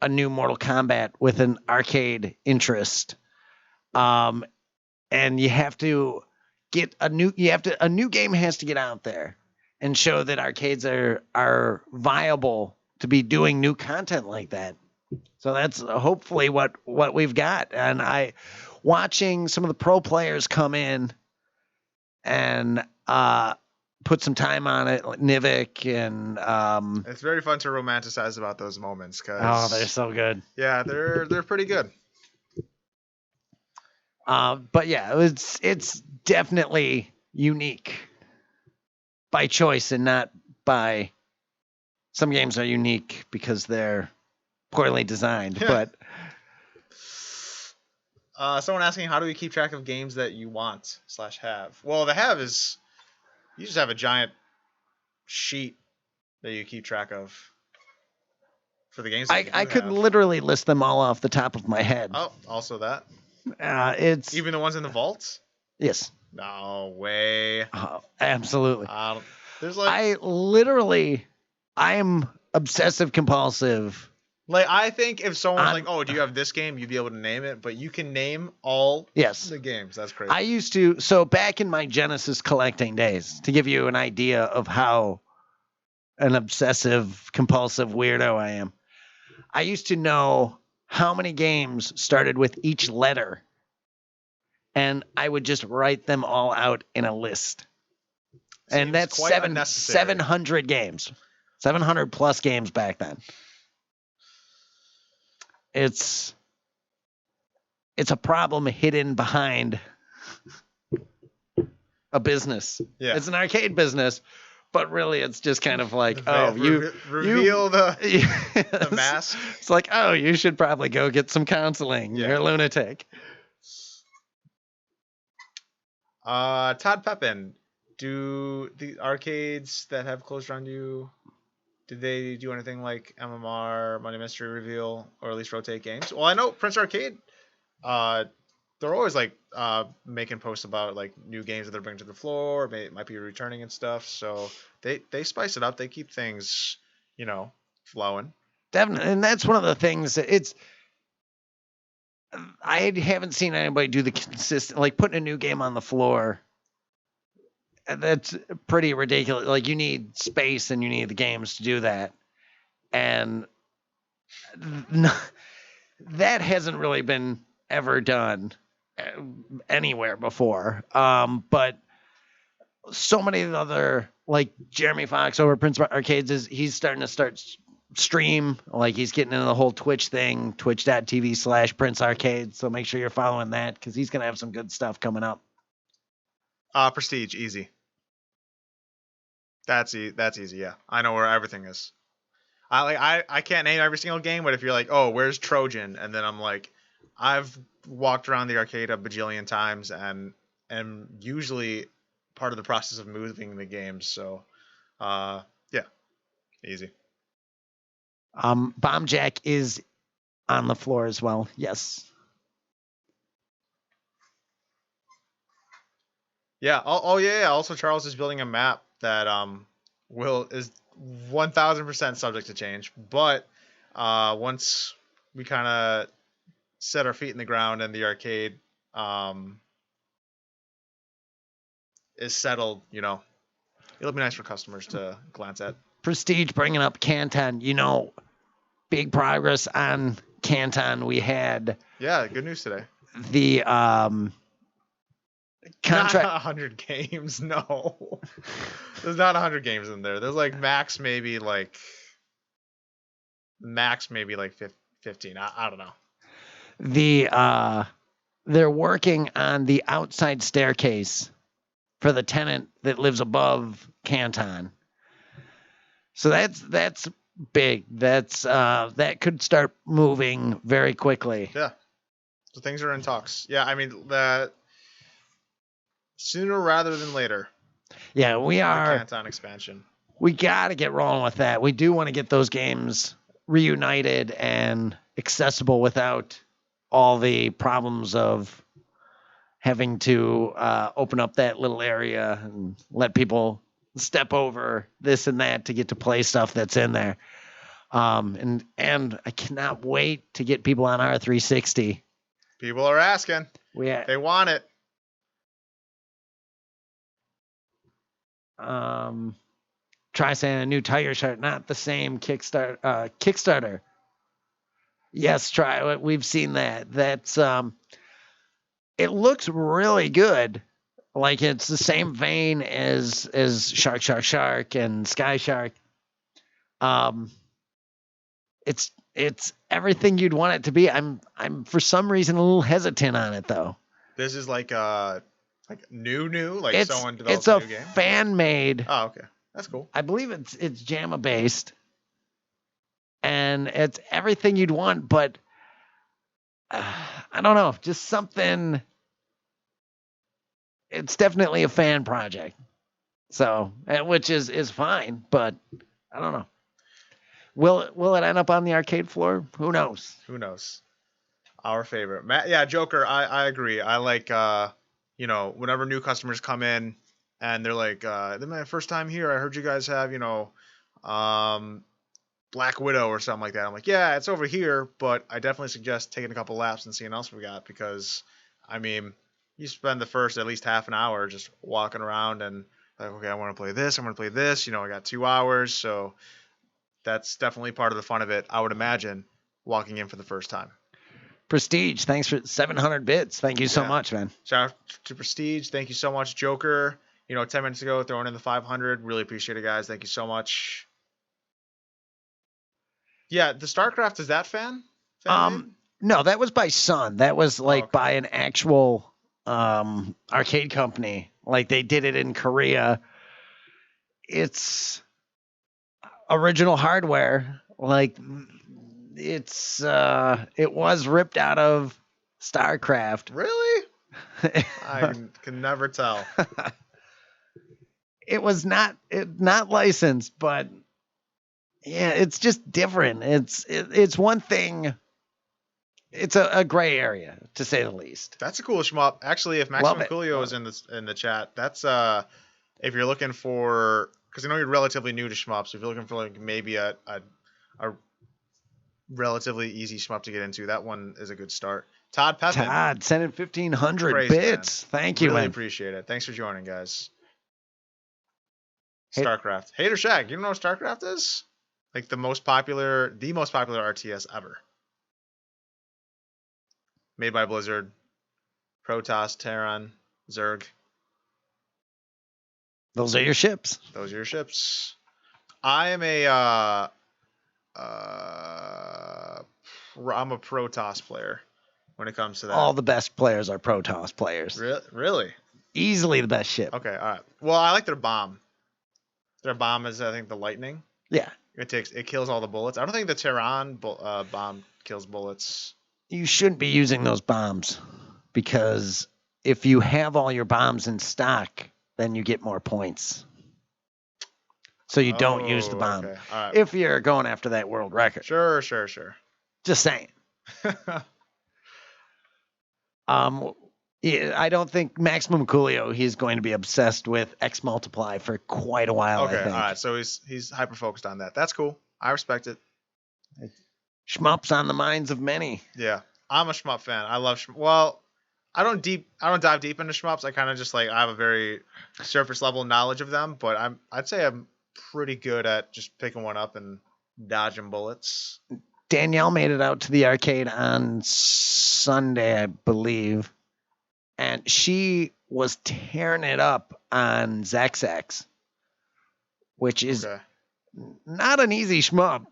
Speaker 1: a new Mortal Kombat with an arcade interest? And you have to get a new game has to get out there and show that arcades are viable to be doing new content like that. So that's hopefully what we've got. And watching some of the pro players come in and put some time on it, like Nivik, and
Speaker 2: it's very fun to romanticize about those moments, because
Speaker 1: they're so good.
Speaker 2: Yeah, they're pretty good.
Speaker 1: But yeah, it's definitely unique by choice and not by. Some games are unique because they're poorly designed. But
Speaker 2: someone asking, how do we keep track of games that you want / have? Well, the have is you just have a giant sheet that you keep track of for the games.
Speaker 1: I could literally list them all off the top of my head.
Speaker 2: Oh, also that.
Speaker 1: It's
Speaker 2: even the ones in the vaults.
Speaker 1: Yes.
Speaker 2: No way.
Speaker 1: Absolutely.
Speaker 2: There's like
Speaker 1: I am obsessive compulsive.
Speaker 2: Like, I think if someone's like, "Oh, do you have this game?" you'd be able to name it, but you can name all the games. That's crazy.
Speaker 1: I used to. So back in my Genesis collecting days, to give you an idea of how an obsessive compulsive weirdo I am, I used to know how many games started with each letter, and I would just write them all out in a list. And that's 700 games. 700 plus games back then. It's a problem hidden behind a business.
Speaker 2: Yeah.
Speaker 1: It's an arcade business, but really it's just kind of like,
Speaker 2: reveal the
Speaker 1: Yes.
Speaker 2: mask.
Speaker 1: It's like, oh, you should probably go get some counseling.
Speaker 2: Yeah.
Speaker 1: You're a lunatic.
Speaker 2: Todd Pepin, do the arcades that have closed around you, did they do anything like MMR, Money Mystery Reveal, or at least rotate games? Well, I know Prince Arcade, they're always like making posts about like new games that they're bringing to the floor, might be returning and stuff. So they spice it up. They keep things, flowing.
Speaker 1: Definitely, and that's one of the things that I haven't seen anybody do the consistent, like putting a new game on the floor. That's pretty ridiculous. Like you need space and you need the games to do that. And that hasn't really been ever done anywhere before. But so many of the other, like Jeremy Fox over at Prince Arcades, he's starting to stream. Like he's getting into the whole Twitch thing, twitch.tv/Prince Arcade. So make sure you're following that because he's going to have some good stuff coming up.
Speaker 2: Prestige, easy. That's easy. Yeah, I know where everything is. I can't name every single game, but if you're like, oh, where's Trojan, and then I'm like, I've walked around the arcade a bajillion times and usually part of the process of moving the games. So, yeah, easy.
Speaker 1: Bomb Jack is on the floor as well. Yes.
Speaker 2: Yeah. Oh yeah. Also, Charles is building a map that is 1000% subject to change. But once we kind of set our feet in the ground and the arcade is settled, it'll be nice for customers to glance at.
Speaker 1: Prestige bringing up Canton. Big progress on Canton. We had
Speaker 2: good news today.
Speaker 1: The contract.
Speaker 2: Not 100 games, no. There's not 100 games in there. There's like max maybe like 15. I don't know.
Speaker 1: They're working on the outside staircase for the tenant that lives above Canton. So that's big. That could start moving very quickly.
Speaker 2: Yeah. So things are in talks. Yeah, I mean that sooner rather than later.
Speaker 1: Yeah, we are.
Speaker 2: The Canton expansion.
Speaker 1: We got to get rolling with that. We do want to get those games reunited and accessible without all the problems of having to open up that little area and let people step over this and that to get to play stuff that's in there. And I cannot wait to get people on R360.
Speaker 2: People are asking. They want it.
Speaker 1: Try saying a new tire shot, not the same Kickstarter. Yes, try. We've seen that. That's it looks really good. Like it's the same vein as Shark and Sky Shark. It's everything you'd want it to be. I'm for some reason a little hesitant on it though.
Speaker 2: This is like new, like someone
Speaker 1: it's
Speaker 2: developed a new game.
Speaker 1: It's a fan made.
Speaker 2: Oh, okay, that's cool.
Speaker 1: I believe it's JAMA based, and it's everything you'd want. But I don't know, just something. It's definitely a fan project, so which is fine. But I don't know. Will it end up on the arcade floor? Who knows?
Speaker 2: Our favorite, Matt. Yeah, Joker. I agree. I like whenever new customers come in and they're like, "This is my first time here. I heard you guys have Black Widow or something like that." I'm like, "Yeah, it's over here, but I definitely suggest taking a couple laps and seeing what else we got because, I mean, you spend the first at least half an hour just walking around and like, okay, I want to play this. I want to play this. I got 2 hours, so." That's definitely part of the fun of it, I would imagine, walking in for the first time.
Speaker 1: Prestige, thanks for 700 bits. Thank you so much, man.
Speaker 2: Shout out to Prestige. Thank you so much, Joker. 10 minutes ago, throwing in the 500. Really appreciate it, guys. Thank you so much. Yeah, the StarCraft, is that fan?
Speaker 1: No, that was by Sun. That was by an actual arcade company. like they did it in Korea. It's original hardware. Like it was ripped out of StarCraft.
Speaker 2: Really? I can never tell.
Speaker 1: It was not licensed, but yeah, it's just different. It's one thing. It's a gray area, to say the least.
Speaker 2: That's a cool shmup. Actually, if Maximum Coolio is in the chat, that's if you're looking for, because I know you're relatively new to shmups. If you're looking for like maybe a relatively easy shmup to get into, that one is a good start. Todd Pepin.
Speaker 1: Todd, sending 1,500 bits.
Speaker 2: Man.
Speaker 1: Thank you,
Speaker 2: really
Speaker 1: man.
Speaker 2: Appreciate it. Thanks for joining, guys.
Speaker 1: Hey.
Speaker 2: StarCraft. Hater Shack. You know what StarCraft is? Like the most popular RTS ever. Made by Blizzard. Protoss, Terran, Zerg.
Speaker 1: Those are your ships.
Speaker 2: I am I'm a Protoss player when it comes to that.
Speaker 1: All the best players are Protoss players.
Speaker 2: Really?
Speaker 1: Easily the best ship.
Speaker 2: Okay, all right. Well, I like their bomb. Their bomb is, I think, the lightning.
Speaker 1: Yeah.
Speaker 2: It kills all the bullets. I don't think the Terran bomb kills bullets.
Speaker 1: You shouldn't be using those bombs, because if you have all your bombs in stock, then you get more points. So you don't use the bomb.
Speaker 2: Okay. All right.
Speaker 1: If you're going after that world record.
Speaker 2: Sure.
Speaker 1: Just saying. Yeah, I don't think Maximum Coolio, he's going to be obsessed with X Multiply for quite a while.
Speaker 2: Okay,
Speaker 1: I think.
Speaker 2: All right. So he's hyper focused on that. That's cool. I respect it.
Speaker 1: Shmups on the minds of many.
Speaker 2: Yeah, I'm a shmup fan. I love Well, I don't dive deep into shmups. I kind of just I have a very surface level knowledge of them, but I'd say I'm pretty good at just picking one up and dodging bullets.
Speaker 1: Danielle made it out to the arcade on Sunday, I believe, and she was tearing it up on Zaxax, which is not an easy shmup.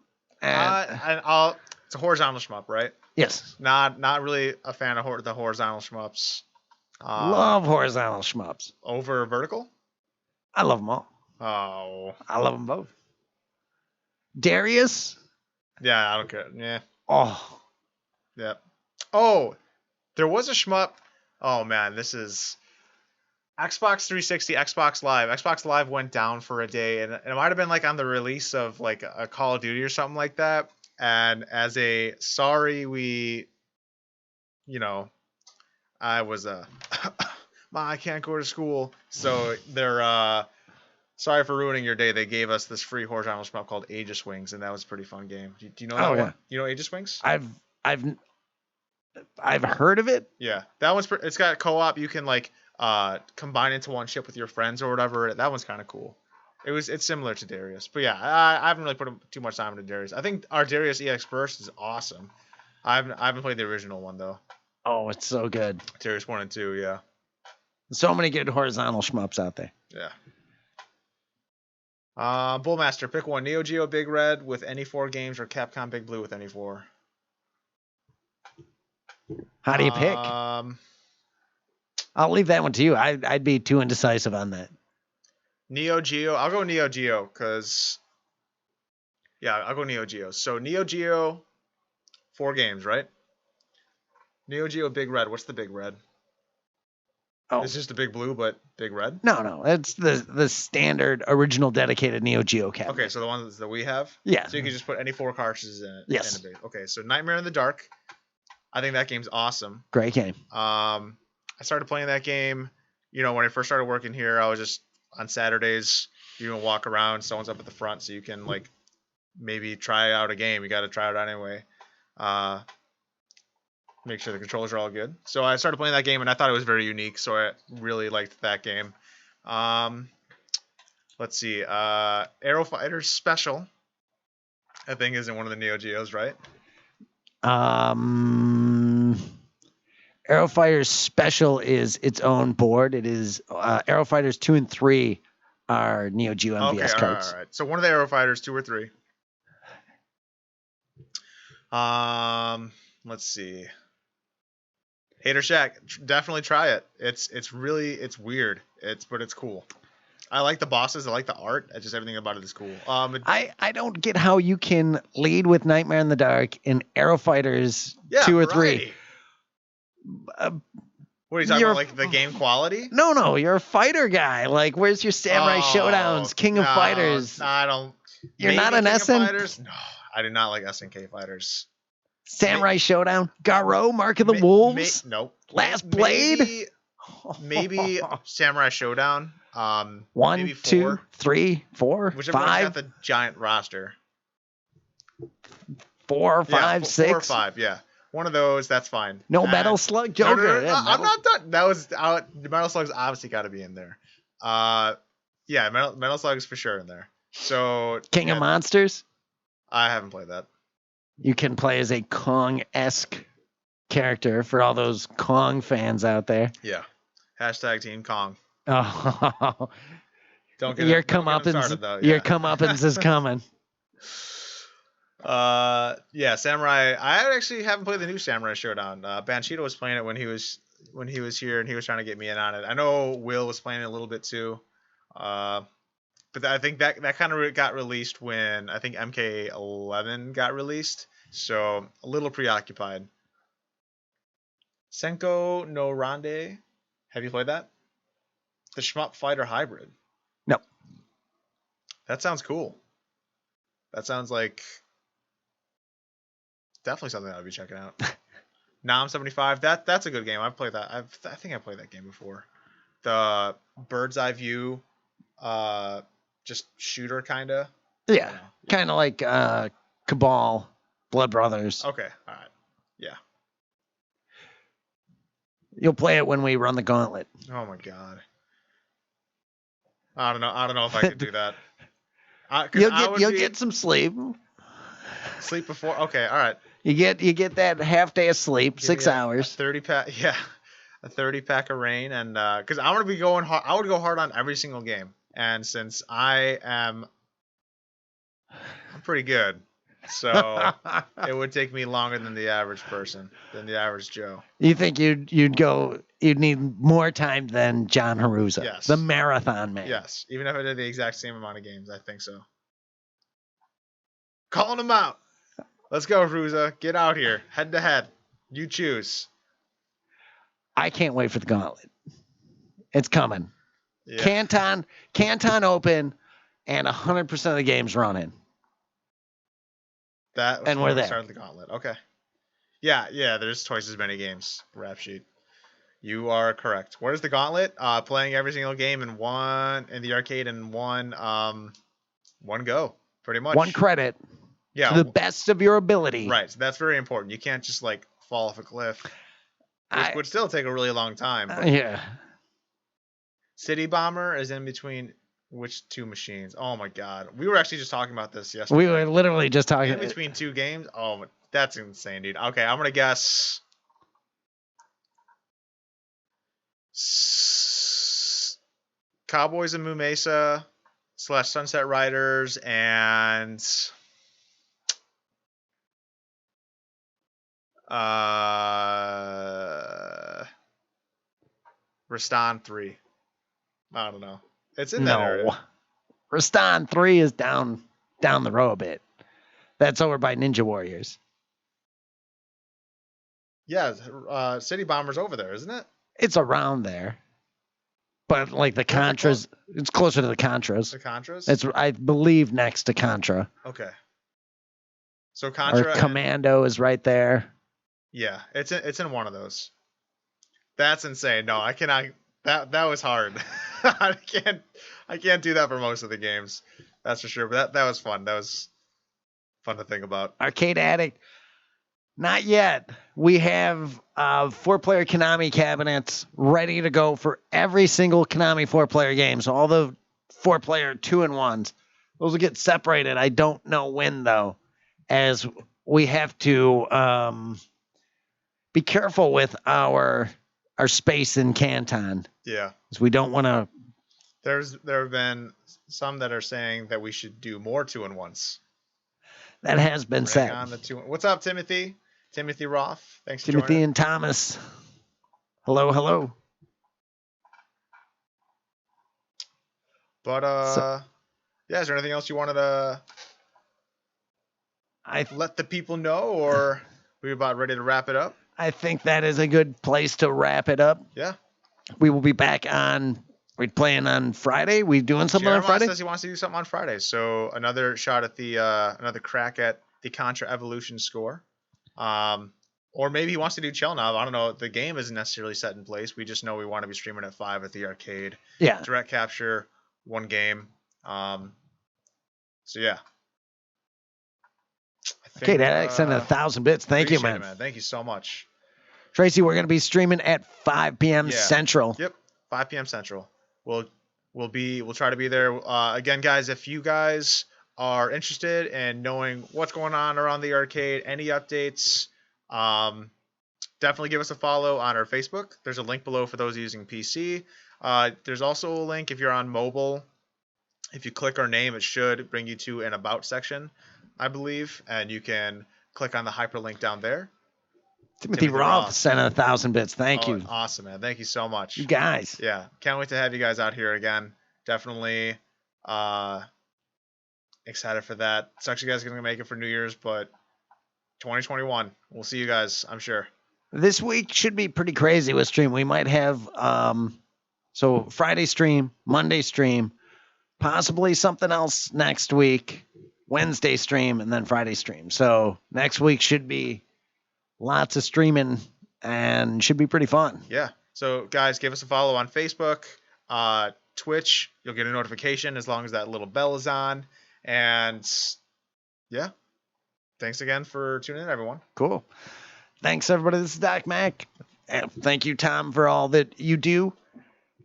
Speaker 2: It's a horizontal shmup, right?
Speaker 1: Yes.
Speaker 2: Not really a fan of the horizontal shmups.
Speaker 1: Love horizontal shmups.
Speaker 2: Over vertical?
Speaker 1: I love them all.
Speaker 2: Oh.
Speaker 1: I love them both. Darius?
Speaker 2: Yeah, I don't care. Yeah.
Speaker 1: Oh.
Speaker 2: Yep. Oh, there was a shmup. Oh, man, this is Xbox 360, Xbox Live. Xbox Live went down for a day, and it might have been on the release of a Call of Duty or something like that. And as a sorry, I was I can't go to school. So they're sorry for ruining your day. They gave us this free horizontal shmup called Aegis Wings, and that was a pretty fun game. Do you know that one? You know Aegis Wings?
Speaker 1: I've heard of it.
Speaker 2: Yeah, that one's it's got co-op. You can combine into one ship with your friends or whatever. That one's kind of cool. It's similar to Darius, but yeah, I haven't really put too much time into Darius. I think our Darius EX Burst is awesome. I haven't played the original one though.
Speaker 1: Oh, it's so good.
Speaker 2: Darius 1 and 2, yeah.
Speaker 1: So many good horizontal shmups out there.
Speaker 2: Yeah. Bullmaster, pick one: Neo Geo Big Red with any 4 games, or Capcom Big Blue with any 4.
Speaker 1: How do you pick? I'll leave that one to you. I'd be too indecisive on that.
Speaker 2: Neo Geo. I'll go Neo Geo because. Yeah, I'll go Neo Geo. So Neo Geo, 4 games, right? Neo Geo Big Red. What's the Big Red? Oh, it's just the Big Blue, but Big Red.
Speaker 1: No, it's the standard original dedicated Neo Geo cabinet.
Speaker 2: Okay, so the ones that we have.
Speaker 1: Yeah.
Speaker 2: So you can just put any 4 cartridges in it.
Speaker 1: Yes.
Speaker 2: Okay, so Nightmare in the Dark. I think that game's awesome.
Speaker 1: Great game.
Speaker 2: I started playing that game. When I first started working here, I was just on Saturdays. You can walk around. Someone's up at the front, so you can maybe try out a game. You got to try it out anyway. Make sure the controls are all good. So I started playing that game, and I thought it was very unique. So I really liked that game. Let's see. Aero Fighters Special, I think, is in one of the Neo Geos, right?
Speaker 1: Aero Fighters Special is its own board. It is Aero Fighters 2 and 3 are Neo Geo MVS cards.
Speaker 2: All right. So one of the Aero Fighters, 2 or 3. Let's see. Hater Shack, definitely try it. It's weird. It's cool. I like the bosses. I like the art. It's just everything about it is cool.
Speaker 1: I don't get how you can lead with Nightmare in the Dark in Aero Fighters 2 or 3.
Speaker 2: What are you talking about? Like the game quality?
Speaker 1: No, you're a fighter guy. Like, where's your Samurai Showdowns, King of Fighters?
Speaker 2: No, I don't.
Speaker 1: You're not an SN?
Speaker 2: Fighters? No, I do not like SNK fighters.
Speaker 1: Samurai Showdown, Garo, Mark of the Wolves.
Speaker 2: Nope.
Speaker 1: Last Blade.
Speaker 2: Maybe Samurai Showdown.
Speaker 1: 1,
Speaker 2: maybe
Speaker 1: 2, 3, 4,
Speaker 2: whichever
Speaker 1: 5.
Speaker 2: One's got the giant roster.
Speaker 1: 4, 5, 6.
Speaker 2: 4 or 5. Yeah. One of those, that's fine.
Speaker 1: No Metal Slug Joker.
Speaker 2: No, I'm not done. That was Metal Slug's obviously got to be in there. Yeah, Metal Slug's for sure in there. So
Speaker 1: King of Monsters.
Speaker 2: I haven't played that.
Speaker 1: You can play as a Kong-esque character for all those Kong fans out there.
Speaker 2: Yeah. Hashtag Team Kong.
Speaker 1: Oh,
Speaker 2: don't get
Speaker 1: your comeuppance is coming.
Speaker 2: Yeah, Samurai. I actually haven't played the new Samurai Showdown. Banshito was playing it when he was here, and he was trying to get me in on it. I know Will was playing it a little bit too. But I think that kind of got released when I think MK11 got released, so a little preoccupied. Senko no Rande. Have you played that? The shmup fighter hybrid.
Speaker 1: No.
Speaker 2: That sounds cool. That sounds like definitely something I would be checking out. Nam 75. That's a good game. I've played that. I think I played that game before. The bird's eye view, just shooter kinda.
Speaker 1: Yeah, kind of like Cabal, Blood Brothers.
Speaker 2: Okay, all right, yeah.
Speaker 1: You'll play it when we run the gauntlet.
Speaker 2: Oh my god. I don't know if I could do that.
Speaker 1: You'll get some sleep.
Speaker 2: Sleep before. Okay, all right.
Speaker 1: You get that half day of sleep, 6 hours.
Speaker 2: 30 pack, yeah, a 30 pack of rain, and because I'm gonna be going hard. I would go hard on every single game, and since I'm pretty good, so it would take me longer than the average person, than the average Joe.
Speaker 1: You think you'd need more time than John Haruza,
Speaker 2: yes,
Speaker 1: the marathon man.
Speaker 2: Yes, even if I did the exact same amount of games, I think so. Calling him out. Let's go, Haruza. Get out here. Head to head. You choose.
Speaker 1: I can't wait for the gauntlet. It's coming.
Speaker 2: Yeah.
Speaker 1: Canton open, and 100% of the games running.
Speaker 2: And
Speaker 1: we're there.
Speaker 2: Start the gauntlet. Okay. Yeah. There's twice as many games. Rap sheet. You are correct. What is the gauntlet? Playing every single game in the arcade in one go, pretty much.
Speaker 1: One credit.
Speaker 2: Yeah.
Speaker 1: To the best of your ability.
Speaker 2: Right. So that's very important. You can't just like fall off a cliff. Which would still take a really long time.
Speaker 1: Yeah.
Speaker 2: City Bomber is in between which two machines? Oh my god. We were actually just talking about this yesterday.
Speaker 1: We were literally just talking.
Speaker 2: In between two games? Oh, that's insane, dude. Okay, I'm going to guess. Cowboys and Moo Mesa / Sunset Riders and Rastan 3. I don't know. It's in that area.
Speaker 1: Rastan 3 is down the road a bit. That's over by Ninja Warriors.
Speaker 2: Yeah, City Bomber's over there, isn't it?
Speaker 1: It's around there. But like the Contras, it's closer to the Contras.
Speaker 2: The Contras?
Speaker 1: It's, I believe, next to Contra.
Speaker 2: Okay. So Contra
Speaker 1: or Commando is right there.
Speaker 2: Yeah, it's in one of those. That's insane. No, I cannot. That was hard. I can't do that for most of the games. That's for sure. But that was fun. That was fun to think about.
Speaker 1: Arcade Addict. Not yet. We have 4-player Konami cabinets ready to go for every single Konami 4-player game. So all the 4-player 2-in-1s, those will get separated. I don't know when though, as we have to be careful with our space in Canton.
Speaker 2: Yeah.
Speaker 1: Because we don't want to.
Speaker 2: There have been some that are saying that we should do more 2-in-1s.
Speaker 1: That has been said.
Speaker 2: What's up, Timothy? Timothy Roth. Thanks for
Speaker 1: joining. Timothy and Thomas. Hello.
Speaker 2: But yeah, is there anything else you wanted to let the people know, or we about ready to wrap it up?
Speaker 1: I think that is a good place to wrap it up.
Speaker 2: Yeah.
Speaker 1: We will be back on. We're playing on Friday. We doing something on Friday?
Speaker 2: Says he wants to do something on Friday. So another shot at the another crack at the Contra Evolution score. Or maybe he wants to do Chelnov. I don't know. The game isn't necessarily set in place. We just know we want to be streaming at 5 at the arcade.
Speaker 1: Yeah.
Speaker 2: Direct capture, one game. So yeah.
Speaker 1: Okay, that sent 1,000 bits. Thank you, man.
Speaker 2: Thank you so much.
Speaker 1: Tracy, we're going to be streaming at 5 p.m. Central.
Speaker 2: Yep, 5 p.m. Central. We'll try to be there. Again, guys, if you guys are interested in knowing what's going on around the arcade, any updates, definitely give us a follow on our Facebook. There's a link below for those using PC. There's also a link if you're on mobile. If you click our name, it should bring you to an About section, I believe, and you can click on the hyperlink down there.
Speaker 1: Timothy Roth sent 1,000 bits. Thank you.
Speaker 2: Awesome, man. Thank you so much.
Speaker 1: You guys.
Speaker 2: Yeah. Can't wait to have you guys out here again. Definitely excited for that. Sucks you guys are going to make it for New Year's, but 2021. We'll see you guys, I'm sure.
Speaker 1: This week should be pretty crazy with stream. We might have so Friday stream, Monday stream, possibly something else next week, Wednesday stream, and then Friday stream. So next week should be lots of streaming and should be pretty fun.
Speaker 2: Yeah. So guys, give us a follow on Facebook, Twitch. You'll get a notification as long as that little bell is on. And yeah, thanks again for tuning in, everyone.
Speaker 1: Cool. Thanks, everybody. This is Doc Mac. Thank you, Tom, for all that you do.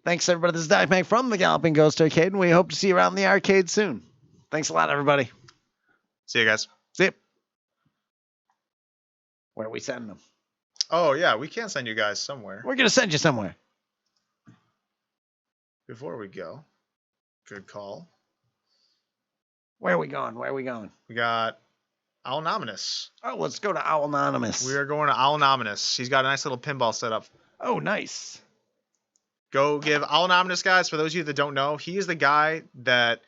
Speaker 1: Thanks, everybody. This is Doc Mac from the Galloping Ghost Arcade, and we hope to see you around the arcade soon. Thanks a lot, everybody.
Speaker 2: See you guys.
Speaker 1: See you. Where are we sending them?
Speaker 2: Oh, yeah. We can send you guys somewhere.
Speaker 1: We're going to send you somewhere.
Speaker 2: Before we go, good call.
Speaker 1: Where are we going? Where are we going?
Speaker 2: We got Owl Nominous.
Speaker 1: Oh, let's go to Owl Anonymous.
Speaker 2: We are going to Owl Nominous. He's got a nice little pinball set up.
Speaker 1: Oh, nice.
Speaker 2: Go give Owl Nominous, guys. For those of you that don't know, he is the guy that...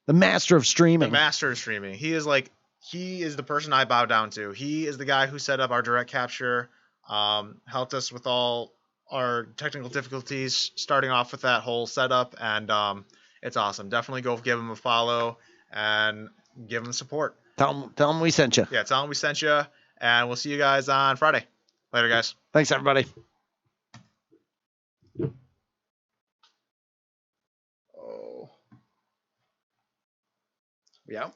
Speaker 1: The master of streaming.
Speaker 2: The master of streaming. He is the person I bow down to. He is the guy who set up our direct capture, helped us with all our technical difficulties, starting off with that whole setup, and it's awesome. Definitely go give him a follow and give him support.
Speaker 1: Tell him we sent you.
Speaker 2: Yeah, tell him we sent you, and we'll see you guys on Friday. Later, guys.
Speaker 1: Thanks, everybody. Oh. Yeah.